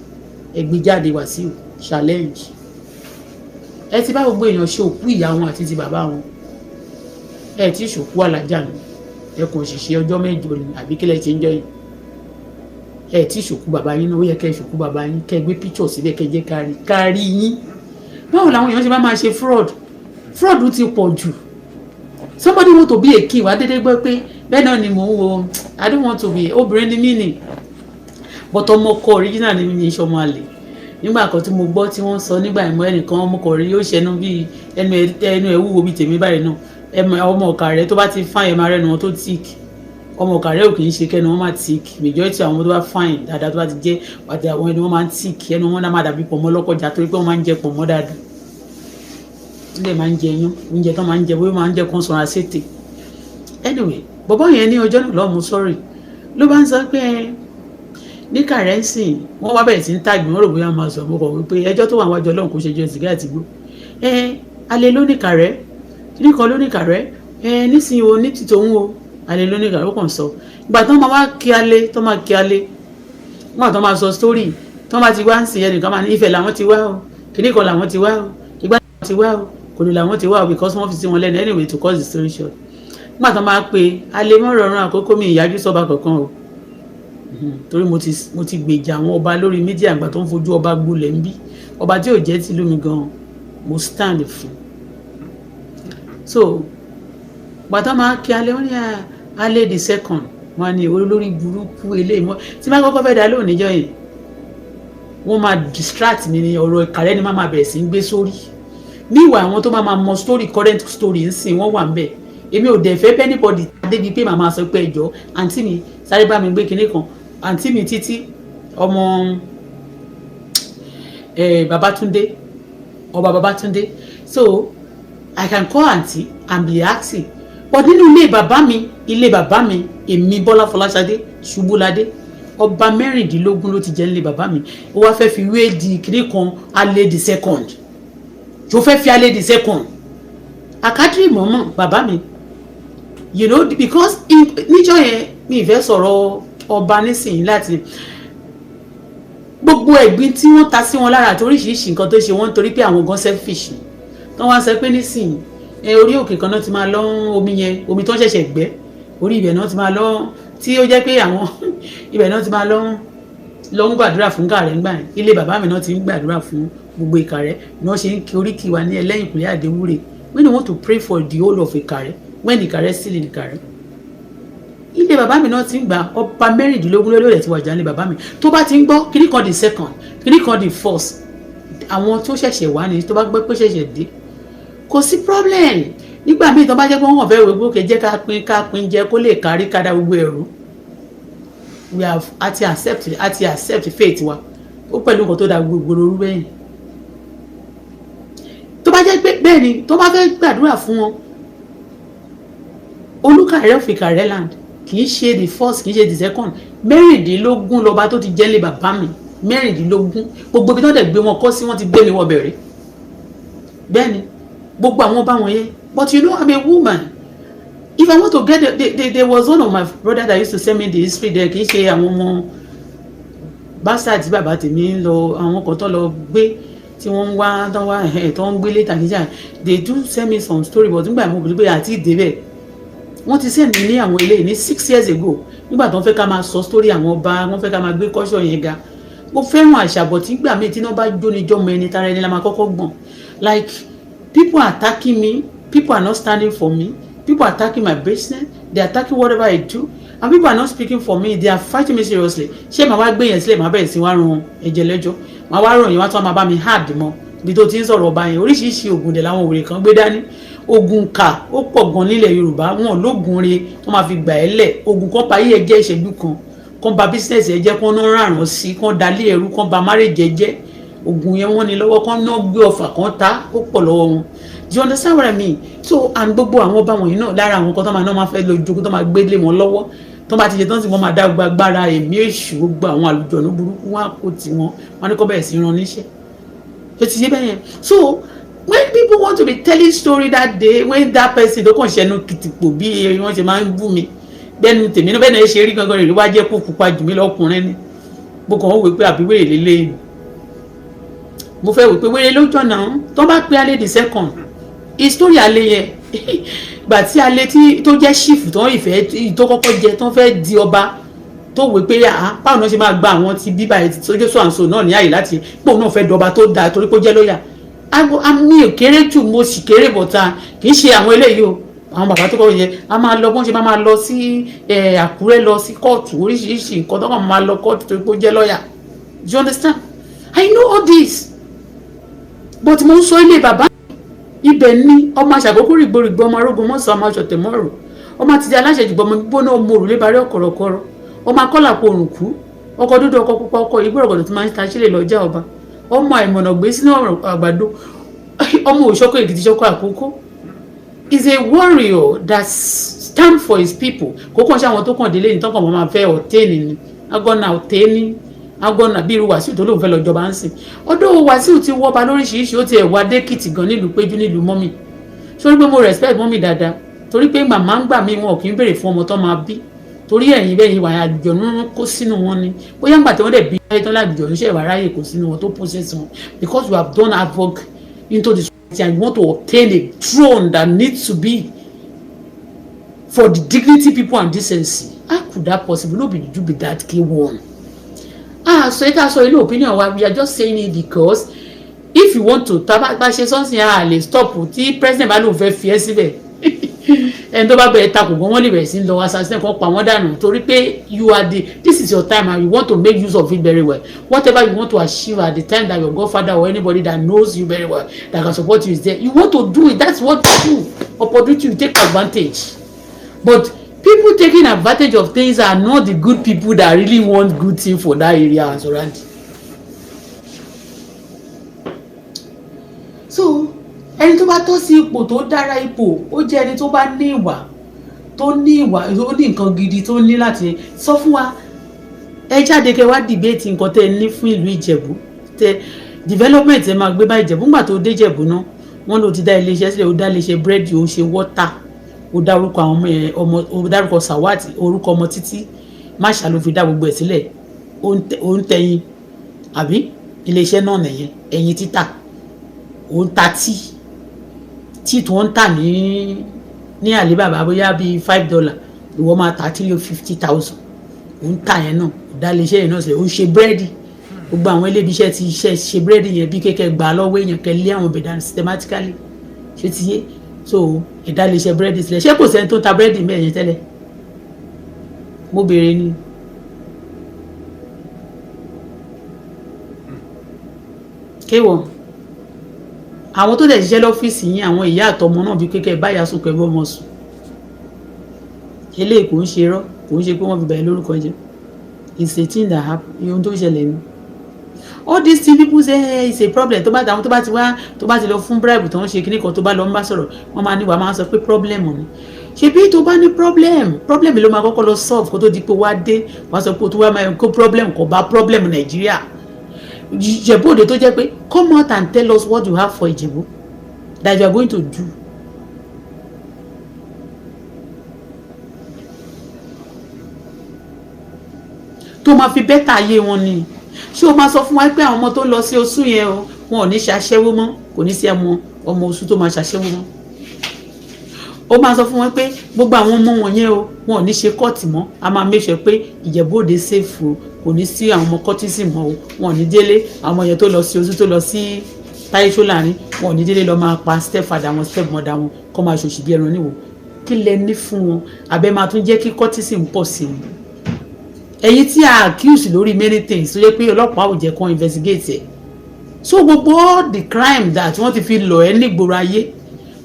ẹ gbé jáde wá sí o challenge ẹ ti bá gbogbo èèyàn ṣe òkú ìyá wọn àti ti bàbá wọn ẹ ti ṣòkú alájà ni ẹ kò ṣiṣẹ́ ọjọ́ mẹ́jọ ni àbí kílẹ̀ ṣe ń jọ yìí ẹ ti ṣòkú bàbá yín náà ó yẹ kẹ́ ṣòkú bàbá yín kẹ́ gbé picture síbẹ̀ kẹ́ jẹ́ kárí yín báwo làwọn èèyàn ṣe máa ṣe fraud ti pọ̀ jù somebody want to be a king wà á dédé gbọ́ pé bẹ́ẹ̀ náà ni mò ń wo I don't want to be obìnrin ni mí nì but ọmọ ọkọ original ni mí ní iṣẹ́ ọmọ àlè nígbà kan tí mo gbọ́ tí wọ́n sọ nígbà ìmọ̀ ẹnìkan ọmọkùnrin yóò ṣẹnu bí ẹnu ẹ̀ wúwo bíi tèmi báyìí náà ọmọ ọ̀kà rẹ̀ tó bá ti fáyẹ̀ máa rẹ́nu wọn tó tíìkì ọmọ ọ̀kà rẹ̀ ò kì í ṣe kẹ́nu wọn máa tíìkì majority àwọn tó bá fáyìn dáadáa tó bá ti jẹ́ àti àwọn ẹni wọn máa ń tíìkì ẹnu wọn náà máa dàbí pọ̀mọ́ lọ́kọjà torí pé wọ́n máa ń jẹ pọ̀mọ́ dáadáa ilé máa ń jẹ yán oúnjẹ tó máa ń jẹ bóyá máa ń jẹ kó sanra sétè anyway bọ̀bọ́ yẹn ní ọjọ́ náà lọ́mú sọ́rí ló bá ń sọ pé ní kàrẹ́ǹsì wọ́n wá bẹ̀rẹ̀ sí ń tàgbé wọ́n rò bóyá máa sọ mọ́ kọ̀ wípé ẹjọ́ tó wà wájú ọlọ́run kò ṣe jẹ́ sìgá àti gbó alẹ́ lónìkàrẹ́ kíní kan lónìkàrẹ́ nísìnyí o ní tìtòun o alẹ́ lónìkàrẹ́ ó kàn sọ ìgbà tó máa wá kí alẹ́ tó máa kí alẹ́ wọn tó máa sọ story tó máa ti wá ń sìn yẹn nìkan máa ní Ifẹ̀ làwọn ti wá o kíní kan làwọn ti wá o ìgbà làwọn ti wá o kòlò làwọn ti wá o because wọ́n fi sí wọn lẹ́nu anyway to cause the story short nígbà tó máa pe alẹ́ mọ́ rọrùn àkókò mi ìyájú sọ́ba kankan o torí mo ti gbèjà àwọn ọba lórí mídíà àgbà tó ń fojú ọba gbolẹ̀ ń bí ọba tí ò jẹ́ ti lómi gan mo stand fún so gbàtà máa kí alẹ́ wọn ní alẹ́ the second wọn ní olórí burúkú eléyìí mọ́ tí máa kọ́kọ́ fẹ́ dá lóhùn níjọ́ yẹn wọ́n máa distract mi ní ọ̀rọ̀ ìkàrẹ́ ni máa bẹ̀rẹ̀ sí ń gbé sórí níwà àwọn tó máa mọ story current story ń sìn wọ́n wà ń bẹ̀ èmi ò dẹ̀ fẹ́ anybody débi pé màmá sọ pé ẹjọ́ àǹtí mi sáré bá mi gbé kinní kan àǹtí mi títí ọmọ Babatunde ọba Babatunde so I can call aunty and be asking but nínú ilé bàbá mi èmi Bọ́lá Fọláṣadé Ṣubúladé ọba mẹ́rìndínlógún ló ti jẹ́ nílé bàbá mi ó wá fẹ́ fi wé di kinní kan alẹ́ the second tó fẹ́ fi alẹ́ the second àkádìrí mọ́mọ́ bàbá mi you know because níjọ́ yẹn mi ìfẹ́ sọ̀rọ̀ ọba nísìnyí láti gbogbo ẹ̀gbin tí wọ́n ta sí wọn lára àti oríṣiríṣi nǹkan tó ṣe wọ́n torí pé àwọn gan selfish tí wọ́n sọ pé nísìnyí orí òkè kan náà ti máa lọ omi yẹn omi tó ń ṣẹ̀ṣẹ̀ gbẹ́ orí ibẹ̀ náà ti máa lọ tí ó jẹ́ pé àwọn ibẹ̀ náà ti máa lọ ń gbàdúrà fún Ìkàrẹ́ ńgbà yẹn ilé bàbá mi náà ti ń gbàdúrà fún gbogbo Ìkàrẹ́ ni wọ́n ṣe ń kí oríkì wa ní ẹlẹ́yìn ìpínlẹ̀ Àdéwúrè when you want to pray for the whole of Ìkàrẹ́ when Ìkàrẹ́ still in Ìkàrẹ́ ilé bàbá mi náà ti ń gba ọba mẹ́rìndínlógún lórí rẹ̀ ti wàjà ilé bàbá mi tó bá ti ń gbọ́ kíní kan the second kíní kan the first àwọn tó ṣẹ̀ṣẹ̀ wá ní tó bá gbọ́ pé ṣẹ̀ṣẹ̀ dé kò sí problem nígbà míì tó bá jẹ́ pé wọ́n fẹ́ wò ó jẹ́ ká pín jẹ́ kó lè kárí kádà gbogbo ẹ̀rú we have àti accept faith wa ó pẹ̀lú nǹkan tó da gbogbo orú bẹ́ẹ̀ tó bá jẹ́ pé bẹ́ẹ̀ ni tó bá fẹ́ gbàdúrà fún wọn Olúkàrẹ́ of Ìkàrẹ́ land kì í ṣe the first kì í ṣe the second mẹ́rìndínlógún lọ́ba tó ti jẹ́ lé bàbá mi mẹ́rìndínlógún gbogbo ibi tó dẹ̀ gbé wọn kọ́ sí wọ́n ti gbé mi wọ bẹ̀rẹ̀ bẹ́ẹ̀ ni gbogbo àwọn ọba wọn yẹn but you know I'm a woman if I want to get there was one of my brother that used to send me the history there kì í ṣe àwọn ọmọ bastard tí bàbá tèmi ń lọ àwọn kan tó lọ gbé tí wọ́n ń wá tó ń gbé létà níjà they do send me some story but nígbà mo believe pé àti ìdébẹ̀ wọ́n ti send mi ní àwọn eléyìí ní 6 years ago nígbà tó ń fẹ́ ká máa sọ story àwọn ọba wọ́n fẹ́ ká máa gbé kọ́ṣọ̀ yẹn ga mo fẹ́ràn àṣàbọ̀ tí gbà mí tí wọ́n bá jóni jọ́mọ ẹni tara ẹni la máa kọ́kọ́ gbọ̀n like people are attacking me people are not standing for me people are attacking my business they are attacking whatever I do and people are not speaking for me they are fighting me seriously ṣé màá wá gbé yẹn sílẹ̀ màá bẹ̀rẹ̀ sí wá ran ẹ̀jẹ̀ lẹ́jọ́ màá wá ràn yín wá tó máa bá mi hard mọ́ ibi tó ti ń sọ̀rọ̀ ọba yẹn oríṣiríṣi ògùn dẹ̀ làwọn òwèrè kan gbé dání ogun kà ó pọ̀ gan nílẹ̀ Yorùbá wọn lógun re wọ́n máa fi gbà ẹ́ lẹ̀ ogun kan pa ayé ẹ jẹ́ ìṣẹ́jú kan ba business ẹ jẹ́ kan náà ràrùn sí kan dalé ẹrú kan ba marriage ẹ jẹ́ ogun yẹn wọ́n ní lọ́wọ́ kan náà gbé ọfà kan ta ó pọ̀ lọ́wọ́ wọn do you understand what I mean so and gbogbo àwọn ọba wọ̀nyí náà lára àwọn kan tó máa fẹ́ lọ jogun tó máa gbé lé wọn lọ́wọ́ tó bá ti ṣe tán sí wọn máa dá gbàgbára ẹ̀mí èṣù gbogbo àwọn àlùjọ̀nú burúkú wọn kò tí wọn ní kó bẹ̀rẹ̀ sí ran níṣẹ́ tó ti ṣe bẹ́ẹ̀ yẹn so when people want to be telling story that day when that person tó kàn ṣẹnu kìtìpò bí wọ́n ṣe máa ń bú mi bẹ́ẹ̀ni tèmi náà bẹ́ẹ̀ náà ṣe rí gangan rẹ̀ ló wá jẹ́ kó pupa jù mí lọ́kùnrin ni mo kàn ń wò pé àbí wèrè lélẹ́yìn mo fẹ́ wò pé wèrè ló jọ̀nà tó bá pé alẹ́ the second history alẹ́ yẹn gbà tí alẹ́ tí tó jẹ́ chief tó ń ìfẹ́ tó kọ́kọ́ jẹ tó ń fẹ́ di ọba tó wò pé báwo náà ṣe máa gba àwọn ti bíbá ẹ̀ sójú sọ̀rọ̀ náà ní àyè láti pé òun náà fẹ́ dọba tó dáa torí pé ó jẹ́ lọ́yà mi ò kéré jù mo sì kéré bọ̀ta kì í ṣe àwọn eléyìí o àwọn bàbá tó kọ́ yẹ a máa lọ bọ́n ṣe máa lọ sí Àkúrẹ́ lọ sí kóòtù oríṣiríṣi nǹkan tó kàn máa lọ kóòtù torí pé ó jẹ́ lọ́yà do you understand I know all this but mo ń sọ ilé bàbá ibẹ̀ ni ọmọ aṣàkókò rìgbòrìgbò ọmọ arógun mọ́sàn ọmọ aṣọ̀tẹ̀ mọ́rò ọmọ àtijọ́ aláṣẹ jùgbọ́ ọmọ gbígbóná ọmọ òrùlé barí ọ̀kọ̀rọ̀kọ̀rọ̀ ọmọ akọ́là porùn kú ọkọ̀ dúdú ọkọ̀ pupa ọkọ̀ ìgbọ̀rọ̀gọ̀dọ̀ tó máa ń ta sílẹ̀ lọ́jà ọba ọmọ àìmọ̀nà gbé sínú àgbàdo ọmọ òṣọ́kọ̀ Èkìtì ṣọ́kọ̀ Àkókò is a warrior that stand for his people kò kàn ṣe àwọn tó kàn délé ní tọkàn wọn máa fẹ́ ọ̀tẹ́ẹ̀nì ni agọ́nà ọ̀tẹ́ẹ̀nì agbọ́nà bí irú Wàsíù tó lóun fẹ́ lọ jọba ń sìn ọdún Wàsíù ti wọ́ba lóríṣiríṣi ó ti ẹ̀wà dẹ́kìtì gan nílùú Péjú nílùú mọ́mì sórí pé mo respect mọ́mì dáadáa torí pé màmá ń gbà mí wọn ò kì í béèrè fún ọmọ tó máa bí torí ẹ̀yin bẹ́ẹ̀ ìwà àjọ̀nú kó sínú wọn ni bóyá ńgbà tí wọ́n dẹ̀ bí ayé tán láàjọ̀nú ṣe ìwà ráyè kó sínú wọn tó process wọn because you have done hard work into the society and you want to obtain a throne that needs to be for the dignity people and decency how could that possible no be you be that K1 so eka so ilé opinion wa we are just saying it because if you want to bá ṣe something lè stop tí president bá lóun fẹ́ fi ẹ́ síbẹ̀ ẹni tó bá bẹ̀rẹ̀ takò gan wọ́n lè bẹ̀rẹ̀ sí lọ assassinate kan pa wọ́n dànù torí pé this is your time and you want to make use of it very well whatever you want to achieve at the time that your godfather or anybody that knows you very well that can support you is there you want to do it that's what you do opportunity you take advantage but people taking advantage of things are not the good people that really want good thing for that area and surrounding. So ẹni tó bá tọ́ sí ipò tó dára ipò ó jẹ́ ẹni tó bá ní ìwà tó ní nǹkan gidi tó ní láti sọ fún wa ẹ jáde kẹ́ wá dìbéètì nǹkan tẹ́ ẹ ní fún ìlú Ìjẹ̀bú tẹ development ẹ máa gbé bá Ìjẹ̀bú nígbà tó dé Ìjẹ̀bú náà wọ́n ló ti dá iléeṣẹ́ sílẹ̀ ó dá iléeṣẹ́ búrẹ́dì ó ṣe wọ́tà ó dárúkọ àwọn ọmọ ó dárúkọ Sawati orúkọ ọmọ Títí Máṣà ló fi dá gbogbo ẹ̀ sílẹ̀ ó ń tẹyin àbí iléeṣẹ́ náà nìyẹn ẹyin títà ó ń ta tí tó ń tà ní Alibaba bóyá bíi $5 ìwọ máa ta $350,000 ó ń tà yẹn náà dá iléeṣẹ́ yẹn náà sílẹ̀ ó ń ṣe búrẹ́dì gbogbo àwọn ilé ibiṣẹ́ ti ṣe búrẹ́dì yẹn bí kékeré gbà lọ́wọ́ èèyàn kẹ́ lé àwọn bẹ̀dà systematically ṣé ti yé so ẹ̀dá lè ṣe búrẹ́dì sílẹ̀ ṣé kò sẹ́ni tó ń ta búrẹ́dì mẹ́ẹ̀yẹn tẹ́lẹ̀ mo béèrè ni. kéwọ̀n àwọn tó dẹ̀ ṣiṣẹ́ lọ́fíìsì yín àwọn ìyá àtọmọ náà bí kékeré báyà sùn pẹ̀lú ọmọ sùn eléyìí kò ń ṣe rọ́ kò ń ṣe pé wọ́n fi bẹ̀rẹ̀ lórúkọ jẹ́ it's a thing that happen ohun tó ṣẹlẹ̀ ni all these things people say hey, it's a problem tó bá ti lọ fún bribe tó ń ṣe kíní kan tó bá lọ ń bá sọ̀rọ̀ wọ́n máa ní wàá máa sọ pé problem ni ṣebí tó bá ní problem ló máa kọ́kọ́ lọ solve kó tó di pé wá dé wàá sọ pé tó wá máa kó problem kò bá problem Nàìjíríà Ìjẹ̀bú Òde tó jẹ́ pé come out and tell us what you have for Ìjẹ̀bú that you are going to do. tó máa fi bẹ́tà ayé wọn ni ṣé o máa sọ fún wa pé àwọn ọmọ tó ń lọ sí oṣù yẹn o wọn ò ní ṣàṣẹ́wó mọ́ kò ní sí ọmọ oṣù tó máa ṣàṣẹ́wó mọ́ ó máa sọ fún wọn pé gbogbo àwọn ọmọ wọn yẹn o wọn ò ní ṣe kọ́ọ̀tì mọ́ a máa make sure pé Ìjẹ̀bú Òde safe o kò ní sí àwọn ọmọ kọ́tísì mọ́ o wọn ò ní délé àwọn yẹn tó lọ sí oṣù tó lọ sí Táyé Ṣọ́lárin wọn ò ní délé lọ máa pa stepfather wọn stepmother wọn kọ́ máa ṣòṣì bí ẹran níwò kí lẹ ní fún wọn àbẹ máa tún jẹ́ kí kọ́tísì ń pọ̀ sí i ẹ̀yin tí a accuse lórí many things tó yẹ pé ọlọ́pàá ò jẹ́ kó investigate ẹ̀ so gbogbo all the crime that wọ́n ti fi lọ ẹ́ nígboro ayé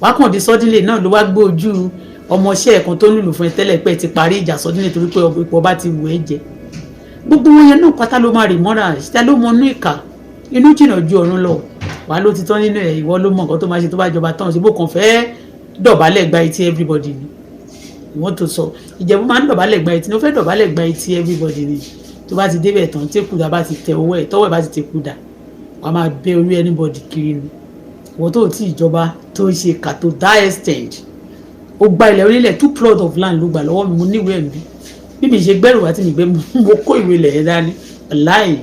wàá kàn dé suddenly náà ló wá gbé ojú ọmọọṣẹ́ ẹ̀kan tó ń lùlù fún ẹ tẹ́lẹ̀ pé ti parí ìjà suddenly torí pé ipò bá ti wù ẹ́ jẹ gbogbo wọn yẹn náà pátá ló máa rì mọ́ra ṣíta ló mọ inú ìkà inú jìnnà ju ọ̀run lọ wàá ló ti tán nínú ẹ̀ ìwọ ló mọ nǹkan tó máa ṣe tó bá jọba tán ṣe bó kàn fẹ́ dọ̀bálẹ̀ gba etí everybody ni ìwọ́n tó sọ Ìjẹ̀bú máa ń dọ̀bálẹ̀ gba etí ní ó fẹ́ dọ̀bálẹ̀ gba etí everybody ni tó bá ti débẹ̀ tán tí kùdà bá ti tẹ owó ẹ̀ tọ́wọ́ ẹ̀ bá ti tẹ kùdà wàá máa bẹ orí anybody kiri ni ìwọ́n tó tí ìjọba tó ń ṣe kà tó that extent ó gba ilẹ̀ onílẹ̀ 2 plots of land ló gbà lọ́wọ́ mi mo níwèé ẹ̀ bí mi ṣe gbẹ́rù wá tí mi gbé mo kó ìwé ilẹ̀ yẹn dání láì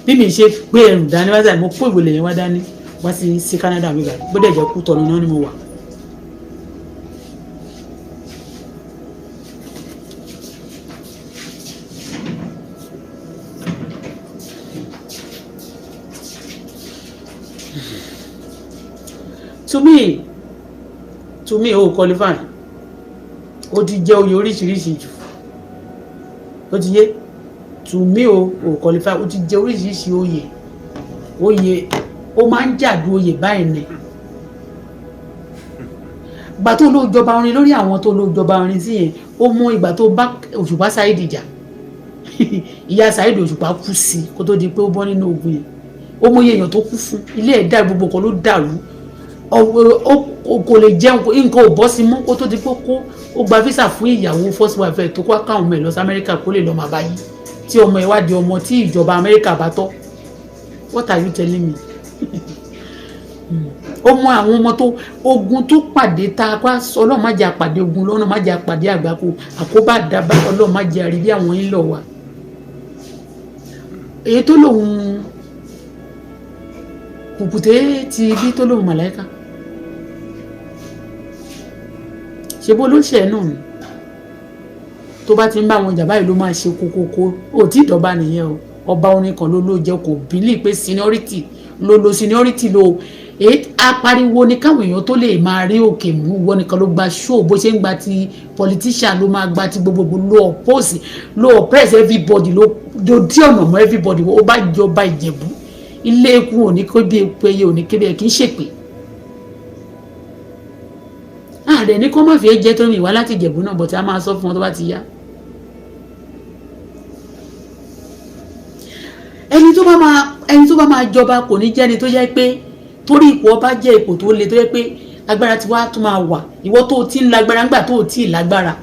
bí mi ṣe gbé ẹrù dání wá sáà mo kó ìwé ilẹ̀ yẹn wá dání wá sí Canada mi gbà bó dẹ̀ jẹ́ kú tọ̀nù náà ni mo wà. to me o qualify ó ti jẹ́ oyè oríṣiríṣi jù ó ti yé to me o qualify ó ti jẹ́ oríṣiríṣi oyè ó máa ń jàdú oyè báyìí ni ìgbà tó ló jọba orin lórí àwọn tó ló jọba orin sí yẹn ó mọ ìgbà tó bá Òṣùpá Saheed jà ìyá Saheed Òṣùpá kú sí kó tó di pé ó bọ́ nínú ogun yẹn ó mọ iye èèyàn tó kú fún ilé ẹ̀ dá gbogbo kan ló dàrú kò lè jẹun nǹkan ò bọ́ sí mọ́ kó tó di pé ó gba visa fún ìyàwó first wife tó kó káwọn ọmọ ẹ̀ lọ sí Amẹ́ríkà kó lè lọ máa bá yí tí ọmọ ẹ̀ wá di ọmọ tí ìjọba Amẹ́ríkà bá tọ́. What are you telling me? Ọmọ àwọn ọmọ tó ogun tó pàdé tá a bá sọ Ọlọ́run má jẹ́ àpàdé ogun lọ́nà má jẹ́ àpàdé àgbákò àkóbá àdábá Ọlọ́run má jẹ́ àrí bí àwọn yín lọ wà. Èyí tó lòun kùkùté ti bí tó lòun màláíkà ṣe bó ló ṣe náà ni tó bá ti ń bá wọn jà báyìí ló máa ṣe kókókó ò tí ìdọ́ba nìyẹn o ọba orin kan ló jẹ́ kò bílí pé seniority lo seniority lo apariwo ni káwọn èèyàn tó lè máa rí òkè mú wọ́n nìkan ló gba show bó ṣe ń gba ti politician ló máa gba ti gbogbogbò lo oppose lo oppress everybody lo dí ọ̀nà mọ́ everybody ó bá jọba Ìjẹ̀bú ilé eku òní kó bí epo ẹyẹ òní kébé kì í ṣèpè ààrẹ ní kó má fi jẹ́ tó rìn wá láti Ìjẹ̀bú náà bọ̀tí a máa sọ fún wọn tó bá ti yá. ẹni tó bá máa jọba kò ní jẹ́ni tó yẹ pé torí ipò ọba jẹ́ ipò tó le tó yẹ pé agbára ti wá tó máa wà ìwọ tó ti ń lágbára ńgbà tó ti lágbára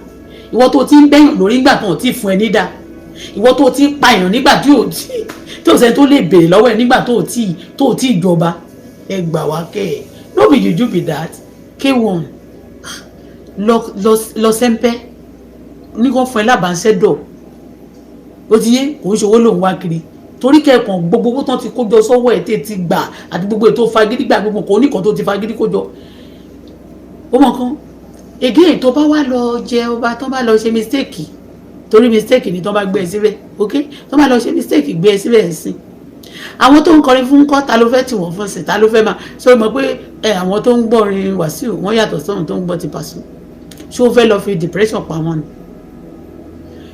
ìwọ tó ti ń bẹ́yàn lórí ńgbà tó ti fún ẹ nídà ìwọ tó ti ń pa èèyàn nígbà tí ò sẹ́ni tó lè béèrè lọ́wọ́ ẹ nígbà tó ti jọba ẹ gbà wá kẹ́ ẹ̀ no be juju be that K1 lọ sẹ́ńpẹ́ ní kò fún ẹ lábàáṣẹ́dọ̀ ó ti yé kò ń ṣòwò lòun wá kiri torí kẹ́ẹ̀kan gbogbo tán ti kójọ sọ́wọ́ ẹ̀ tẹ́ ti gbà àti gbogbo ètò fagídí gbà gbogbo kan oníkan tó ti fagídí kójọ ó mọ̀ kan again tó bá wá lọ jẹ ọba tán bá lọ ṣe mistake torí mistake ni tán bá gbé ẹ síbẹ̀ ok tán bá lọ ṣe mistake gbé ẹ síbẹ̀ sí àwọn tó ń kọrin fún kọ́ ta ló fẹ́ tì wọ́n fún sí ta ló fẹ́ máa ṣé o mọ̀ pé àwọn tó ń gbọ́rin Wàsíù wọ́n yàtọ̀ sọ́run tó ń gbọ́ ti Pàṣọ ṣé o fẹ́ lọ fi depression pa wọn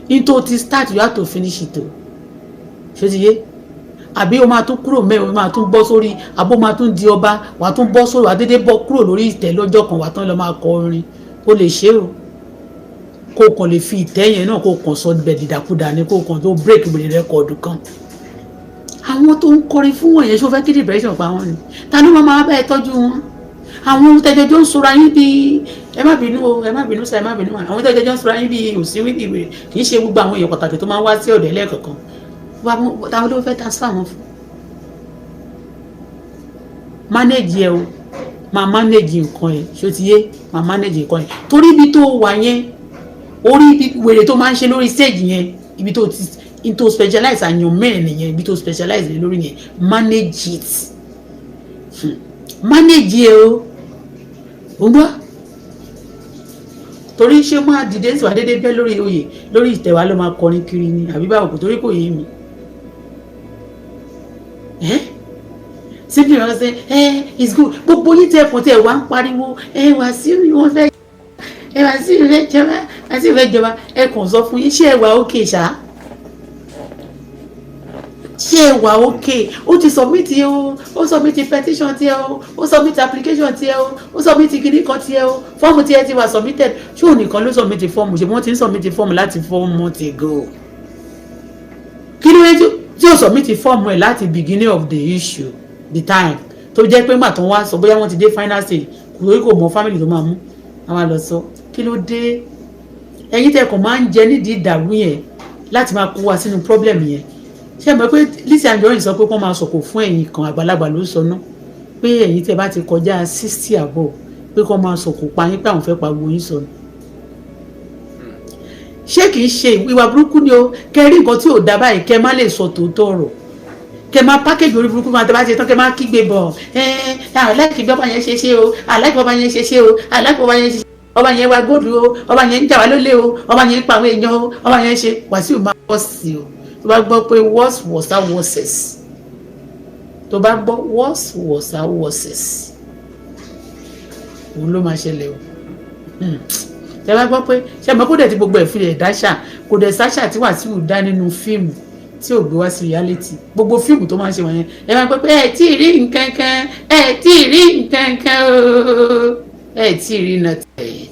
ni into ti start you have to finish it o ṣé ti yé àbí o máa tún kúrò mẹ́rin o máa tún bọ́ sórí àbó máa tún di ọba wà á tún bọ́ sórí wà á dédé bọ́ kúrò lórí ìtẹ́ lọ́jọ́ kan wà á tán lọ máa kọ orin o lè ṣe o kó kàn lè fi ìtẹ́ yẹn náà kó kàn sọ bẹ̀ dìdàkudà ni kó kàn tó break ìbèrè rẹ́kọ̀dù kan àwọn tó ń kọrin fún wọn yẹn ṣó fẹ́ kí depression pa wọn ni ta ló máa bá ẹ tọ́jú wọn àwọn tẹjọjọ ń sọra yín bíi ẹ má bínú o ẹ má bínú sa ẹ má bínú àwọn tẹjọjọ ń sọra yín bíi òsínwí bíi wèrè kì í ṣe gbogbo àwọn èèyàn pàtàkì tó máa ń wá sí ọ̀dọ̀ ẹlẹ́ẹ̀kọ̀kan táwọn ló fẹ́ transfer wọn fún manage ẹ o máa manage nǹkan ẹ ṣó ti yé máa manage nǹkan ẹ torí ibi tó wà yẹn orí ibi wèrè tó máa ń ṣe lórí stage yẹn ibi tó ti into specialize àyàn mẹ́rin nìyẹn ibi tó specialize lórí yẹn manage it manage ẹ o gbọ́ torí ṣé máa dìde sí wà déédéé bẹ́ lórí oyè lórí ìtẹ̀wá ló máa kọrin kiri ni àbí báwo kò torí kò yé mi simply wọn sẹ it's good gbogbo yìí tẹ ẹ̀kọ́ tẹ wá ń pariwo Wàsíù wọn fẹ́ Wàsíù fẹ́ jọba Wàsíù fẹ́ jọba ẹ kàn sọ fún yín ṣé ẹ wà ókè ṣá ṣé ẹ wà ókè ó ti submit o ó submit petition tiẹ o ó submit application tiẹ o ó submit kìíní kan tiẹ o fọ́ọ̀mù tiẹ ti wà submitted ṣé òun nìkan ló submit fọ́ọ̀mù ṣe wọ́n ti ń submit fọ́ọ̀mù láti 4 months ago kí ló yẹ tí ó submit fọ́ọ̀mù ẹ̀ láti beginning of the issue the time tó jẹ́ pé màtọ́ wá sọ bóyá wọ́n ti dé final stage kò kò mọ family tó máa mú àwọn lọ sọ kí ló dé ẹ̀yin tẹ́ kàn máa ń jẹ nídìí ìdàrú yẹn láti máa kó wa sínú problem yẹn ṣé mọ̀ pé Lizzy Anjorin sọ pé wọ́n máa sọ̀kò fún ẹ̀yin kan àgbàlagbà ló sọ náà pé ẹ̀yin tẹ́ bá ti kọjá 60 àbọ̀ pé kọ́ máa sọ̀kò pa yín pé àwọn fẹ́ pa gbogbo yín sọnù ṣé kìí ṣe ìwà burúkú ni o kẹ́ rí nǹkan tí ò dá báyìí kẹ́ má lè sọ tòótọ́ ọ̀rọ̀ kẹ́ máa pákéjì orí burúkú máa tẹ́ bá ṣe tán kẹ́ máa kígbe bọ̀ aláìkí bí ọba yẹn ṣe ṣe o aláìkí ọba yẹn ṣe ṣe o aláìkí ọba yẹn ṣe ṣe ọba yẹn wá góòlù o ọba yẹn ń jà wá lólè o ọba yẹn ń pa àwọn èèyàn o ọba yẹn ṣe Wàsíù máa pọ̀ sí o tó bá gbọ́ pé worse was our worses tó bá gbọ́ worse was our worses òun ló máa ṣẹlẹ̀ o tẹ́ bá gbọ́ pé ṣé àmọ́ kó dẹ̀ ti gbogbo ẹ̀ fi ẹ̀ dáṣà kò dẹ̀ sáṣà tí Wàsíù dá nínú fíìmù tí ò gbé wá sí reality gbogbo fíìmù tó máa ń ṣe wọ̀nyẹn ẹ máa gbọ́ pé ẹ tí ì rí nǹkan kan ẹ tí ì rí nǹkan kan ooo ẹ tí ì rí nothing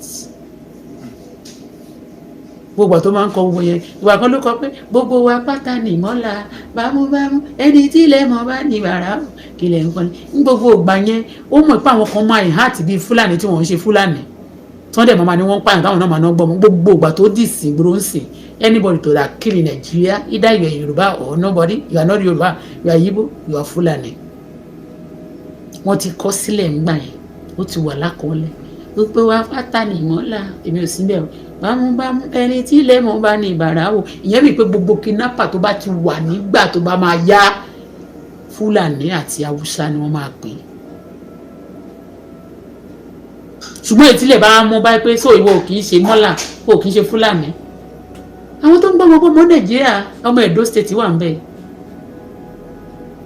gbogbo àtọ́ máa ń kọ gbogbo yẹn ìwà kan ló kọ pé gbogbo wa pátá ní ìmọ́lá bámúbámú ẹni tí ilẹ̀ mọ́ bá ní bàrà kí ilẹ̀ ń kọ́ ní gbogbo ìgbà yẹn ó mọ̀ pé àwọn kan máa ìhàtì bíi fúlàní tí wọ́n ń ṣe fúlàní tí wọ́n dẹ̀ máa ní wọ́n ń pààyàn táwọn náà máa ná gbọ́mọ gbogbo ìgbà tó dì sí gbòòrò ń sìn anybody to that kill in Nigeria either you are Yoruba or nobody you are not Yoruba you are Igbo you are Fulani wọ́n ti kọ sílẹ̀ ńgbà yẹn ó ti wà lákọọ́lẹ̀ gbogbo wa pátá ní ìmọ́lá èmi ò sí bẹ́ẹ̀ bámúbámú ẹni tí ilẹ̀ mọ́ bá ní ìbàrà wò ìyẹn bíi pé gbogbo kidnapper tó bá ti wà nígbà tó bá máa yá Fúlàní àti Haúsá ni wọ́n máa pè é ṣùgbọ́n ìtìlẹ̀ bá mú báyìí pé so ìwọ ò kì í ṣe mọ́là ò kì í ṣe Fúlàní àwọn tó ń gbọ́ ọmọ Nàìjíríà ọmọ Edo State wà ń bẹ̀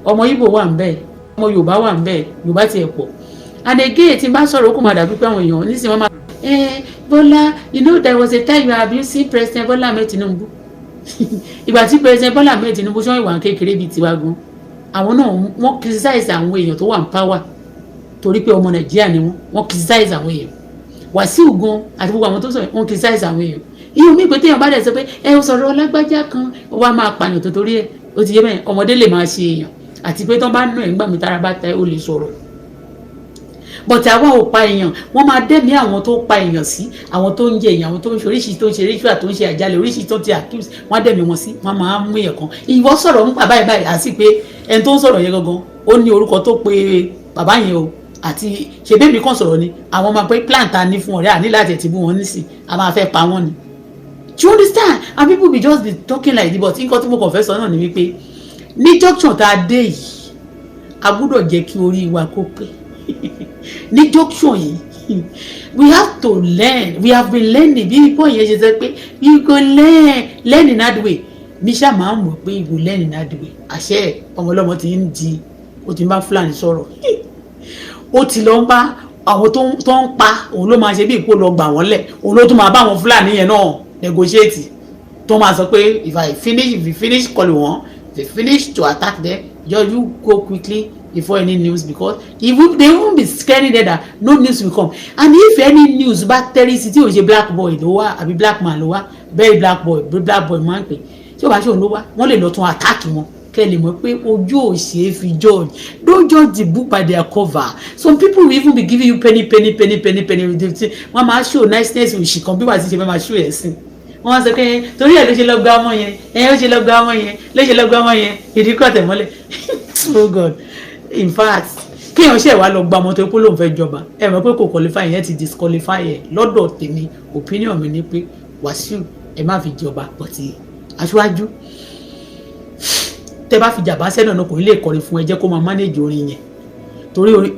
ọmọ Igbo wà ń bẹ̀ ọmọ Yorùbá wà ń bẹ̀ Yorùbá ti ẹ̀ pọ̀ and again tí n bá sọ̀rọ̀ ó kò máa dàbí pé àwọn èèyàn nísìnyí wọ́n máa Bọ́lá you know there was a time you were abusing President Bola Ahmed Tinubu ìgbà tí President Bola Ahmed Tinubu ṣọ́ ìwà kékeré bíi tiwa gan àwọn náà wọ́n criticize àwọn èèyàn tó wà ní power torí pé ọmọ Nàìjíríà ni wọ́n criticize àwọn èèyàn Wàsíù gan àti gbogbo àwọn tó sọ̀rọ̀ wọ́n criticize àwọn èèyàn ìyẹn mi pé téèyàn bá dẹ̀ sọ pé ẹ ò sọ̀rọ̀ ọlágbájá kan ó wá máa pààyàn tó torí ẹ̀ ó ti yé bẹ́ẹ̀ ọmọdé lè máa ṣe èèyàn àti pé tó bá nù ẹ̀ ńgbà mi tára bá ta ẹ̀ ó lè sọ̀rọ̀ bọ̀tí àwa ò pa èèyàn wọ́n máa dẹ́mi àwọn tó pa èèyàn sí àwọn tó ń jẹ èèyàn àwọn tó ń ṣe oríṣiríṣi tó ń ṣe ritual tó ń ṣe àjálẹ̀ oríṣiríṣi tó ti accuse wọ́n á dẹ́mi wọn sí wọ́n máa mú èèyàn kan ìwọ sọ̀rọ̀ ń pa báyìí báyìí àti pé ẹni tó ń sọ̀rọ̀ yẹn gangan ó ní orúkọ tó pe bàbá yẹn o àti ṣebí mi kàn sọ̀rọ̀ ni àwọn máa pé plan ta ní fún ọ̀rẹ́ àní láti ẹ̀tì bú wọn nísì a máa fẹ́ pa wọ́n ni do you understand and people be just be talking like this but nǹkan tí mo kàn fẹ́ sọ náà ni wípé ní junction tá a dé yìí a gbọ́dọ̀ jẹ́ kí orí wa kó pé ní junction yìí we have to learn we have been learning bí ipò yẹn ṣe sọ pé you go learn in that way mi ṣáà máa ń mọ̀ pé you go learn in that way àṣẹ ọmọlọ́mọ ti ń di ó ti ń bá Fúlàní sọ̀rọ̀ ó ti lọ ń bá àwọn tó ń pa òun ló máa ṣe bí ìpò lọ gbà wọ́n lẹ̀ òun ló tún máa bá àwọn Fúlàní yẹn náà negotiate tó máa sọ pé if you finish calling wọn if you finish to attack them you go quickly before any news because if they won't be scaring them that no news will come and if any news bá tẹ́rí sí tí ò ṣe black boy ló wá àbí black man ló wá very black boy máa ń pè tí ò bá ṣe òun ló wá wọ́n lè lọ tún attack wọn kẹ́ lè mọ̀ pé ojú ò ṣe é fi judge don't judge the book by their cover some people will even be giving you penny wọ́n máa show niceness òṣì kan bí wàá ti ṣe fẹ́ máa show ẹ̀ sí wọ́n sọ pé torí ẹ̀ ló ṣe lọ gba ọmọ yẹn ó ṣe lọ gba ọmọ yẹn ìdíkọ̀ tẹ̀mọ́lẹ̀ oh God in fact kéèyàn ṣe wá lọ gba ọmọ tó pé lóun fẹ́ jọba ẹ mọ̀ pé kò qualify yẹn ti disqualify ẹ̀ lọ́dọ̀ tèmi opinion mi ni pé Wàsíù ẹ má fi jọba pọ̀tì aṣáájú tẹ bá fi jàmbá sẹ́nà náà kò ní lè kọrin fún ẹ jẹ́ kó máa manage orin yẹn torí orin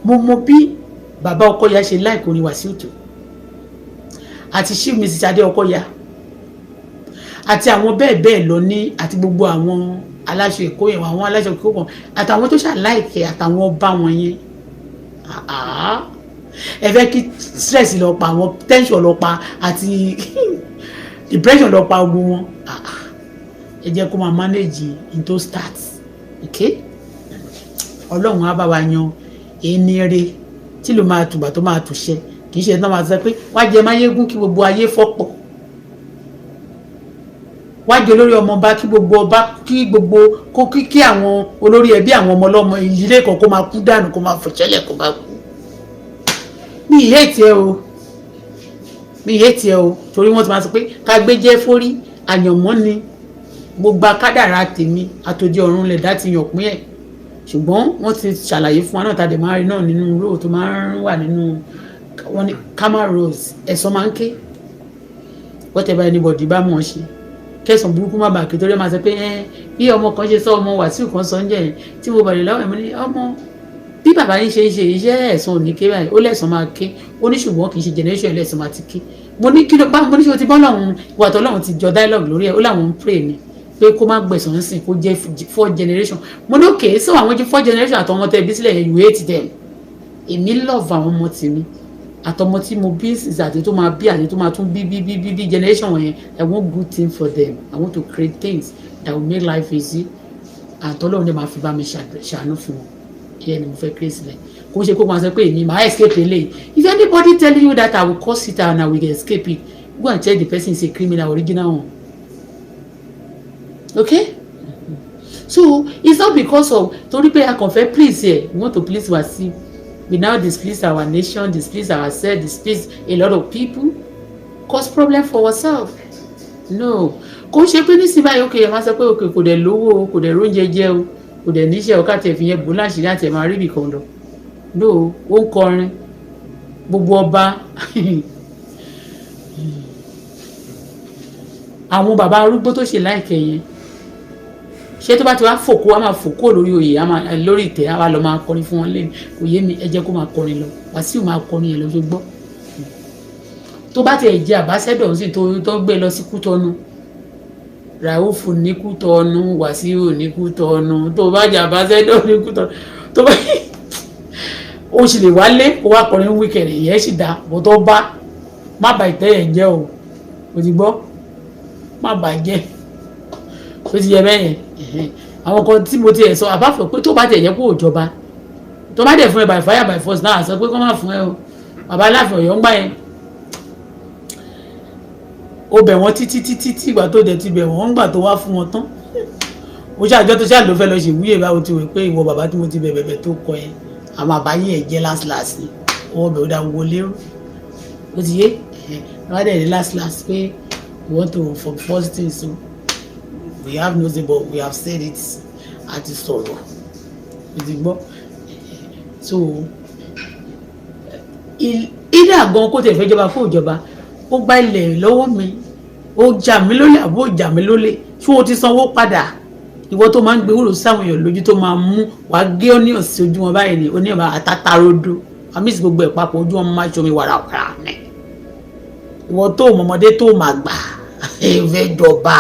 mo mọ bí bàbá Ọkọ̀yà ṣe like orin Wàsíù tó àti Chief Mrs. Adé Ọkọ̀yà àti àwọn bẹ́ẹ̀ lọ ní àti gbogbo àwọn aláṣẹ Èkó yẹn àwọn aláṣẹ Èkó kan àtàwọn tó ṣàláìkẹ àtàwọn ọba wọn yẹn ẹ fẹ́ kí stress lọ pa àwọn tension lọ pa àti depression lọ pa ogun wọn ẹ jẹ́ kó máa manage into start okay Ọlọ́run á bá wa yan ẹni rere tí ló máa tùbà tó máa tùṣẹ kì í ṣe náà máa sọ pé wá jẹ máyégún kí gbogbo ayé fọ́pọ̀ wájú olórí ọmọọba kí gbogbo ọba kí gbogbo kó kí àwọn olórí ẹbí àwọn ọmọ ọlọ́mọ ìdílé kan kó máa kú dànù kó máa fòṣẹlẹ̀ kó máa kú mi ìyé tiẹ̀ o torí wọ́n ti máa sọ pé ká gbé jẹ́ fórí àyànmọ́ ni gbogbo kádàrá tèmi àtòjì ọ̀run lẹ̀ dá ti yàn pín ẹ̀ ṣùgbọ́n wọ́n ti ṣàlàyé fún wa náà tàdé máa rí náà nínú róò tó máa ń wà nínú wọn ní camera rose ẹ̀sọ́ máa ń ké whatever anybody bá mọ̀ ọ́ ṣe kẹsàn burúkú má bàa kétorí máa sọ pé bí ọmọ kan ṣe sọ ọmọ Wàsíù kan sọ ń jẹ yẹn tí mo bàlẹ̀ lọ́wọ́ ẹ̀ mo ní ọmọ bí bàbá yín ṣe iṣẹ́ ẹ̀sán òní ké báyìí ó lẹ̀sán máa ké ó ní ṣùgbọ́n kì í ṣe generation ẹlẹ́sán máa ti ké mo ní kí ló bá mo ní ṣe o ti bọ́ lọ́hùn ìwà tó lọ́hùn ti jọ dialogue lórí ẹ̀ ó láwọn ń pray ni pé kó má gbẹ̀sán ń sìn kó jẹ́ 4 generation mo ní òkè sọ àwọn jẹ́ 4 generation àtọmọ tẹ bí sílẹ̀ you hate them èmi love àwọn ọmọ tèmi àtọmọ tí mo bí àti tó máa bí àti tó máa tún bí generation wọ̀nyẹn I want good thing for them I want to create things that will make life easy àtọ́lọ́run ní máa fi bá mi ṣàánú fún wọn ìyẹn ni mo fẹ́ create sílẹ̀ kò ṣe kó máa sọ pé èmi máa escape eléyìí. If anybody telling you that I will cause it and I will escape it, go and check the person is a criminal, original one. Okay? So it's not because of torí pé a kàn fẹ́ please here, we want to please Wasiu. We now displease our nation, displease ourselves, displease a lot of people, cause problem for ourselves. No, kò ṣe pé nísìnyí báyìí okay ẹ máa sọ pé okay kò dẹ̀ lówó kò dẹ̀ róúnjẹ jẹ o kò dẹ̀ níṣẹ́ o káàtì ẹ̀fìn yẹn bò láṣìírí àti ẹ̀ máa rí ibìkan lọ. No, ó ń kọrin gbogbo ọba àwọn bàbá arúgbó tó ṣe láìkẹ́ yẹn ṣé tó bá ti wá fòkó a máa fòkó lórí oyè a máa lórí ìtẹ́ a wá lọ máa kọrin fún wọn lẹ́nu kò yé mi ẹ jẹ́ kó máa kọrin lọ Wàsíù máa kọrin yẹn lọ ṣe gbọ́ tó bá tiẹ̀ jẹ́ àbáṣẹ́dọ̀ sí tó gbé lọ sí Kútọ́nù Ràúfù ní Kútọ́nù Wàsíù ní Kútọ́nù tó bá jẹ́ àbáṣẹ́dọ̀ ní Kútọ́nù tó bá ó sì lè wálé kó wá kọrin wíkẹ̀ndì yẹn sì dá bó tó bá má bà ìtẹ́ yẹn jẹ́ o kò ti gbọ́ má bà jẹ́ ó ti yẹ bẹ́ẹ̀ yẹn àwọn kan tí mo ti ẹ̀ sọ àbáfọ̀ pé tó bá tẹ̀ yẹ kó òjọba tó bá dẹ̀ fún ẹ by fire by force náà sọ pé kó má fún ẹ o bàbá Aláàfin Ọ̀yọ́ ń gbà yẹn ó bẹ̀ wọ́n títí ìgbà tó dẹ̀ ti bẹ̀ wọ́n ń gbà tó wá fún wọn tán ó ṣàjọ tó ṣàlò fẹ́ lọ ṣèwúyè báwo ti wẹ̀ pé ìwọ bàbá tí mo ti bẹ̀bẹ̀ tó kọ yẹn àmọ́ àbáyé ẹ̀ jẹ́ last ni ọwọ́ bẹ̀ ó dá wọlé ó ti yé wọ́n dẹ̀ ní last pé we want to for first thing so we have no say but we have said it àti sọ̀rọ̀ ó ti gbọ́ so ilé àgàn kó tẹ̀ fẹ́ jọba fún ìjọba ó gba ilẹ̀ lọ́wọ́ mi ó jà mí lólè àbó jà mí lólè ṣé o ti sanwó padà ìwọ tó máa ń gbé wúrò sáwọn èèyàn lójú tó máa mú wàá gé onion sí ojú wọn báyìí ni oníyàn àtàtàrodo àmì sí gbogbo ẹ̀ papọ̀ ojú wọn máa ṣomi wàràwàrà ní ìwọ tó mọ̀mọ́dé tó máa gbà ẹ̀fẹ̀ jọba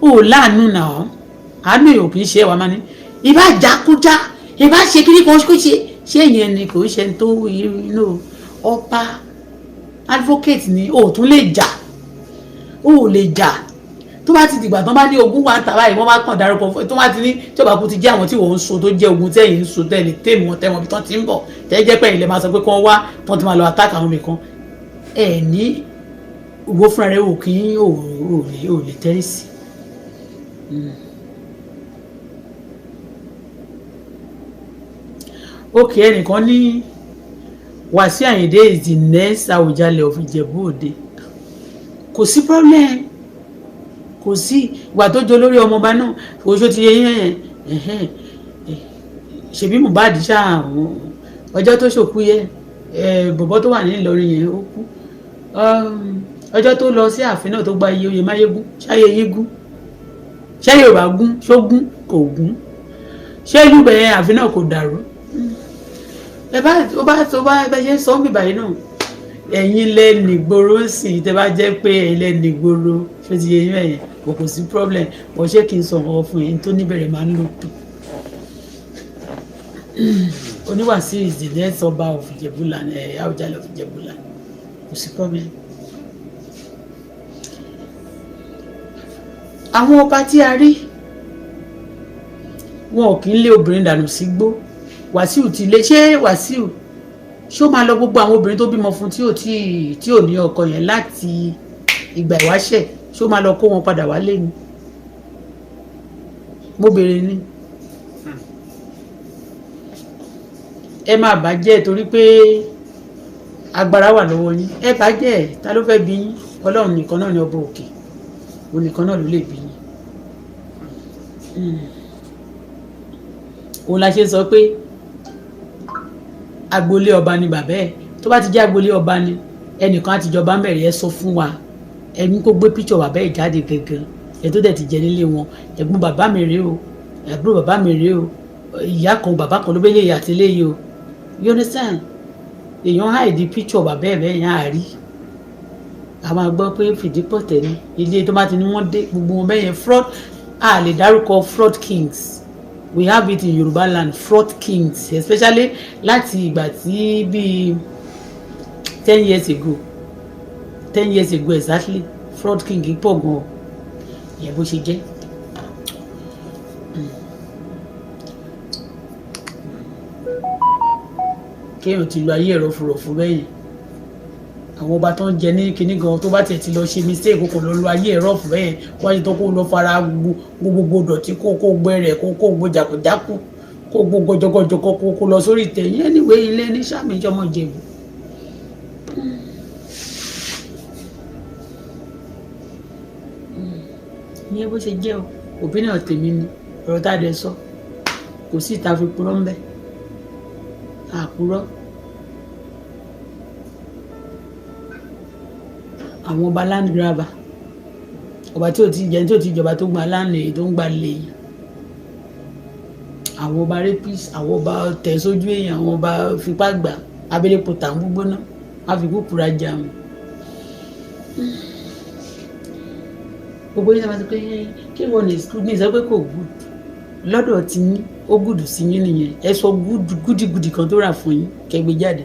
ó láàánú náà àánú èèyàn kì í ṣe ẹwà máa ní ìbá jákújá ìbá ṣe kí ní kan kó ṣe ìyẹn ni kò ṣe tó inú ọba advocate ni ó tún lè jà ó lè jà tó bá ti dìgbà tán bá ní ogun wa tàbá yìí wọ́n bá kàn dárúkọ fún ẹ tó bá ti ní tí ọba kú ti jẹ́ àwọn tí wọ́n ń so tó jẹ́ ogun tẹ́yìn ń so tẹ́lẹ̀ tèmi wọn tẹ́wọn bí tán ti ń bọ̀ tẹ́yìn jẹ́ pé ilẹ̀ máa sọ pé kán wá tán ti máa lọ attack àwọn nìkan ẹ̀ ní owó fúnra rẹ̀ wò kí ò lè tẹ́rì sí. ok ẹnìkan ní Wasiu Ayinde is the next Awùjalẹ̀ of Ìjẹ̀bú-Òde kò sí problem kò sí ìgbà tó jọ lórí ọmọọba náà oṣù ti yẹ yẹn ṣèbí Mohbad ṣáà ọjọ́ tó ṣòkú yẹ bọ̀bọ̀ tó wà ní Ìlọrin yẹn ó kú ọjọ́ tó lọ sí ààfin náà tó gba iye oyè Máyégún ṣáyé yín gún ṣáyé ò bá gún ṣógún kò gún ṣé ìlú bẹ̀rẹ̀ ààfin náà kò dàrú ẹ bá ṣe sọ ń bìbà yìí náà ẹ̀yin lẹ́nu ìgboro sì tẹ́ bá jẹ́ pé ẹ̀yin lẹ́nu ìgboro ṣé ti yẹ yín ẹ̀yìn kò sí problem bó ṣé kí n sọ ọ̀rọ̀ fún yín tó níbẹ̀rẹ̀ máa ń lò tó. Oníwàsíù is the next ọba of Ìjẹ̀bú-Land Awùjalẹ̀ of Ìjẹ̀bú-Land kò sí problem. àwọn ọba tí a rí wọn ò kí ń lé obìnrin dànù sígbó Wàsíù ti lé ṣé Wàsíù ṣó máa lọ gbogbo àwọn obìnrin tó bímọ fún tí ò ní ọkọ yẹn láti ìgbà ìwáṣẹ̀ ṣó máa lọ kó wọn padà wálé ni mo béèrè ni ẹ máa bàjẹ́ torí pé agbára wà lọ́wọ́ yín ẹ bàjẹ́ ta ló fẹ́ bí yín Ọlọ́run nìkan náà ni ọba òkè òun nìkan náà ló lè bí yín òun la ṣe sọ pé agboolé ọba ni bàbá ẹ tó bá ti jẹ́ agboolé ọba ni ẹnìkan àtijọba ń bẹ̀rẹ̀ ẹ sọ fún wa ẹni kó gbé píṣọ bàbá ẹ jáde gangan ẹ tó dẹ̀ ti jẹ nílé wọn ẹ̀gbọ́n bàbá mi rèé o àbúrò bàbá mi rèé o ìyá kan bàbá kan ló bẹ́ẹ̀ lè yàtí léyìí o you understand èèyàn hide píṣọ bàbá ẹ bẹ́ẹ̀ yẹn àárí a máa gbọ́ pé fìdípọ̀ tẹ̀ ní ilé tó bá ti ní wọ́n dé gbogbo wọn bẹ́ẹ̀ yẹn fraud a lè dárúkọ fraud kings we have it in Yoruba land fraud kings especially láti ìgbà tí bíi 10 years ago exactly fraud king pọ̀ gan-an ìyẹn bó ṣe jẹ́. kéèyàn ti lo ayé ẹ̀rọ fùrọ̀fù bẹ́yìn àwọn ọba tó ń jẹ ní kinní gan tó bá tiẹ̀ ti lọ ṣe mistake kò lọ lo ayé ẹ̀rọ fùrọ̀fù bẹ́yìn wáyé tó kó lọ fara gbogbo dọ̀tí kó gbẹ rẹ̀ kó gbogbo jàkújákú kó gbogbo jọgọjọ kó lọ sórí ìtẹ̀yìn ẹniwé ilé ní sàmì ìjọmọ jẹ̀bù. ìyẹn bó ṣe jẹ́ o òbí náà tèmi ni ọ̀rọ̀ tá a dẹ̀ sọ kò sí ìta fi purọ́ ń bẹ́ àpurọ́ àwọn ọba land grabber ọba tí ò ti jẹ tí ò ti jọba tó gba land èyí tó ń gba lẹ́yìn àwọn ọba rapist àwọn ọba tẹ̀ sójú èèyàn àwọn ọba fipá gbà abẹ́lẹ́pọ̀ tà ń gbógbóná wọ́n fi kúkú rajà wọn. gbogbo yín sábà sọ pé kí wọ́n lè skul ní ìsọ pé kò gùd lọ́dọ̀ tí yín ó gùdù sí yín nìyẹn ẹ sọ gúdìgúdì kan tó rà fún yín kẹgbẹ́ jáde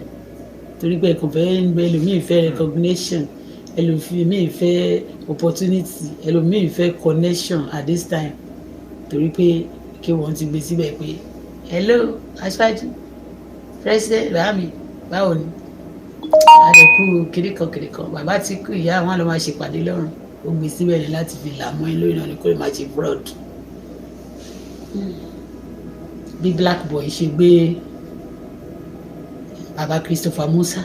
torí pé ẹ̀kọ́ fẹ́ ẹlòmíì fẹ́ recognition ẹlòmíì fẹ́ opportunity ẹlòmíì fẹ́ connection at this time torí pé kí wọ́n ti gbé síbẹ̀ pé hello aṣáájú president bàámi báwo ni àdẹ̀kù kìrìkan bàbá tí kú ìyá àwọn àlọ́ máa ṣèpàdé lọ́rùn ó gbé síbẹ̀ ni láti fi là mọ́ ilé ìnáwó kó lè máa ṣe fraud bí black boy ṣe gbé baba Christopher Musa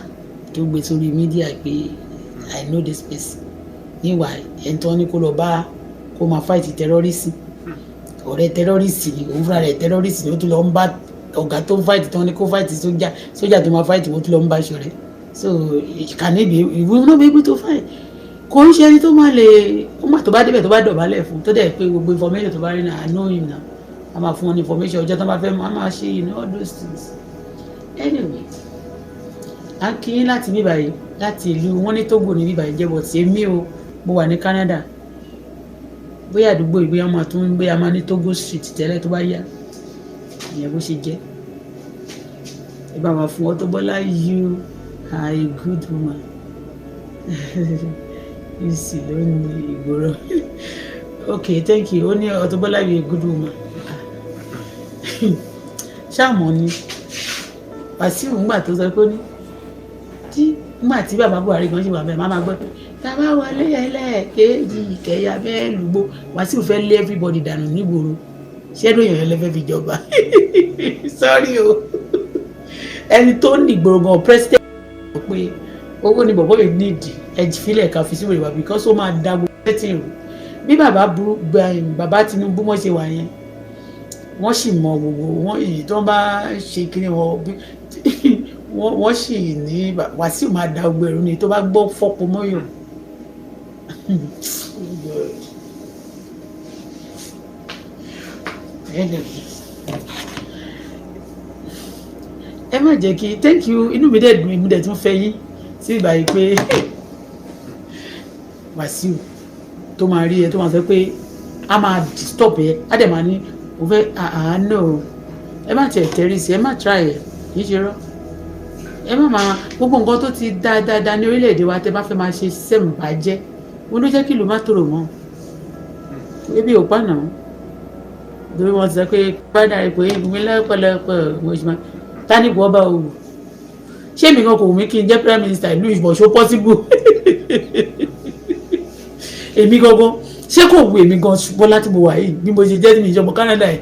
tó gbé sórí mídíà pé I know this person níwà ẹ̀ńtọ́ ní kó lọ bá kó máa fight terrorism ọ̀rẹ́ terrorist ni òun fúnra rẹ̀ terrorist ni ó tún lọ ń bá ọ̀gá tó ń fight tán ni kó fight sójà tó máa fight ó tún lọ ń bá aṣọ rẹ̀ so kàníbi ìwé náà bí able to fight kò ń ṣe ẹni tó máa lè ó mà tó bá débẹ̀ tó bá dọ̀bálẹ̀ fún tó dẹ̀ pé gbogbo information tó bá rí náà I know him now a máa fún wọn ní information ọjọ́ tó bá fẹ́ mọ́ a máa ṣe all those things anyway a kí yín láti bí báyìí láti ìlú wọn ní Togo ní bí báyìí jẹ́ bọ̀ tí èmi o mo wà ní Canada bóyá àdúgbò ìgbé wọn máa tún gbé a máa ní Togo street tẹ́lẹ̀ tó bá yá ìyẹn bó ṣe jẹ́ ẹ bá wà fún Auto Bola you are a good woman you sì ló ní ìgboro okay thank you ó ní Auto Bola you a good woman ṣáàmù ni Wàsíù ńgbà tó sọ pé ní tí ńgbà tí bàbá Buhari gan ṣe wà bẹ́ẹ̀ máa gbọ́ pé bàbá wọlé ẹlẹ́ẹ̀kejì ìkẹyà bẹ́ẹ̀ lùgbò Wàsíù fẹ́ lé everybody dànù nígboro ṣẹ́dọ̀ èèyàn lẹ́fẹ́ fi jọba sorry o ẹni tó ní ìgboro gan president pé owó ni bọ̀bọ̀ yìí nídìí ẹ̀jì fílẹ̀ ká fi síwèé wá because ó máa da gbogbo ẹ̀tìn rò bí bàbá Tinubu mọ̀ ṣe wà yẹn wọ́n sì mọ gbogbo wọ́n èyí tó ń bá ṣe kiri wọ́n sì ní Wàsíù máa da gbogbo ẹ̀rù ni tó bá gbọ́ fọ́pọ̀ mọ́yọ̀ ẹ má jẹ́ kí thank you inú mi dẹ̀ dùn ìmú dẹ̀ tún fẹ́ yín sí ìgbà yìí pé Wàsíù tó máa rí ẹ tó máa sọ pé a máa stop ẹ á dẹ̀ máa ní o fẹ́ àánú ẹ má tiẹ̀ tẹ́rí sí ẹ má try ẹ kì í ṣe rọ́ ẹ má máa gbogbo nǹkan tó ti dáadáa ní orílẹ̀-èdè wa tẹ́ bá fẹ́ máa ṣe sẹ́mùbàjẹ́ wọn ló jẹ́ kí ìlú má tòrò mọ́ ebi ò pàànà lórí wọn ti sọ pé padà ipò ìgbìmọ̀ lẹ́pọ̀lọpọ̀ mo ṣe máa tani bọ́ bá o ṣé mi kan kò wù mí kí n jẹ́ prime minister ìlú ìbọ̀ṣọ́ possible èmi gangan ṣé kò wù èmi gan ṣùgbọ́n láti mo wà yìí bí mo ṣe jẹ́ ní ìjọba Canada yìí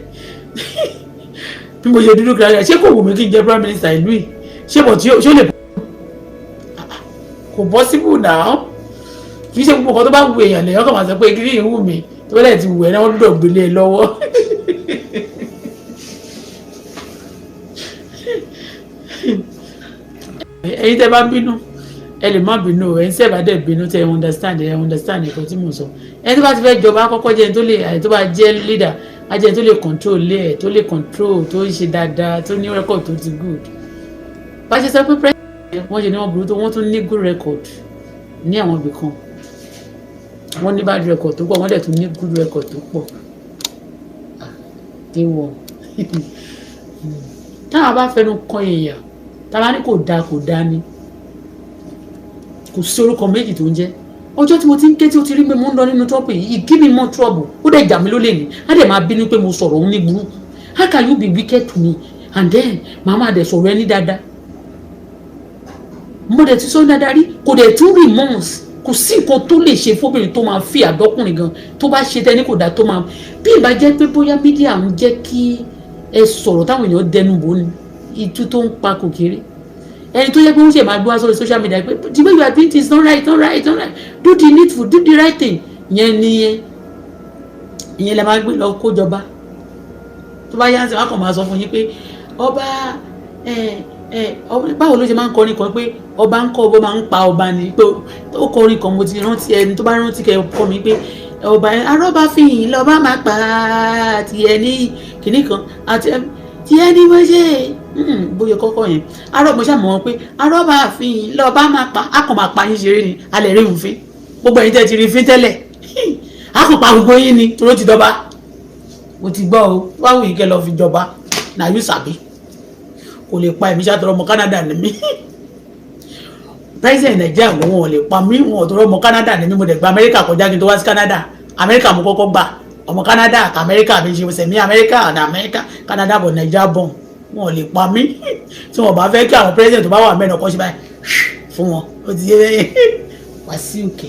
bí mo ṣe dúdú Canada ṣé kò wù mí kí n jẹ́ prime minister ìlú yìí ṣé bọ̀ tí ó lè kò possible now kì í ṣe gbogbo nǹkan tó bá wù èèyàn lèèyàn kàn máa sọ pé kí ni ìwù mi tó bẹ́ẹ̀ ti wù ẹ́ náà wọ́n dúdọ̀ gbélé ẹ lọ́wọ́ ẹ̀yin tẹ́ bá bínú ẹ lè má bínú ẹ̀yin tẹ́ bá dẹ̀ bínú tẹ́ ẹ understand nǹkan tí mo sọ ẹni tó bá ti fẹ́ jọba kọ́kọ́ jẹ́ ẹni tó lè ẹni tó bá jẹ́ leader á jẹ́ ẹni tó lè control lé ẹ̀ tó lè control tó ń ṣe dáadáa tó ní record tó ti good bá ṣe sọ pé president wọ́n ṣe ní wọ́n burú tó wọ́n tún ní good record ní àwọn ibì kan wọ́n ní bad record tó pọ̀ wọ́n dẹ̀ tún ní good record tó pọ̀ dé wọ́n táwọn bá fẹnu kan èèyàn táwa ní kò dáa ni kò sí orúkọ méjì tó ń jẹ́ ọjọ́ tí mo ti ń ké tí ó ti rí pé mo ń lọ nínú trọ́pù yìí give me more trouble ó dẹ̀ jà mí ló lè ní á dẹ̀ máa bínú pé mo sọ̀rọ̀ òun ní burúkú how can you be wicked to me and then màmá dẹ̀ sọ̀rọ̀ ẹni dáadáa mo dẹ̀ ti sọ dáadáa rí kò dẹ̀ tún remorse kò sí nǹkan tó lè ṣe fóbìnrin tó máa fi àdọ́kùnrin gan tó bá ṣe tẹ́ni kò dá tó máa bí ìbá jẹ́ pé bóyá mídíà ń jẹ́ kí ẹ sọ̀rọ̀ táwọn èèyàn dẹnu bò ní itú tó ń pa kò kéré ẹni tó yẹ pé wọ́n ṣe máa gbé wá sórí social media pé the way you are doing things not right not right not right do the needful do the right thing yẹn ni ìyẹn lè máa gbé lọ kó jọba tó bá yá ń sè wọ́n kàn máa sọ fún yín pé ọba báwo ló ṣe máa ń kọrin kan pé ọba ń kọ́ ọba máa ń pa ọba ni pé ó kọrin kan mo ti rántí ẹni tó bá rántí kẹ́ kọ́ mi pé ọba arọ́bá fìyìn lọ́ba máa pa tiẹ̀ ní kìnnì kan àti tiẹ̀ ní wọ́n ṣe bóyá kọ́kọ́ yẹn arọ́bá ṣàmọ̀ wọn pé arọ́bá fìyìn lọ́ba máa pa á kàn máa pa yín ṣeré ni alẹ́ rí òfin gbogbo ẹ̀yin tẹ́ ti rí fín tẹ́lẹ̀ á kàn pa gbogbo yín ni toró ti dọ́ba mo ti gbọ́ o báwo yìí kẹ́ lọ́ọ́ fi jọba náà yóò sàbí kò lè pa èmi ṣàtọrọ ọmọ Canada ni mí president Nàìjíríà wọn ò lè pa mí wọn ò tọrọ ọmọ Canada ni mí mo dẹ̀ gba Amẹ́ríkà kọjá kí n tó wá sí Canada Amẹ́ríkà mo kọ́kọ́ gbà ọmọ Canada àti Amẹ́ríkà mi ṣe sẹ̀mí Amẹ́ríkà àti Amẹ́ríkà Canada bọ̀ Nàìjíríà bọ̀ wọn ò lè pa mí tí wọn bá fẹ́ kí àwọn president tó bá wà mẹ́rin ọkọ̀ ṣe báyìí fún wọn ó ti yé wá sí òkè.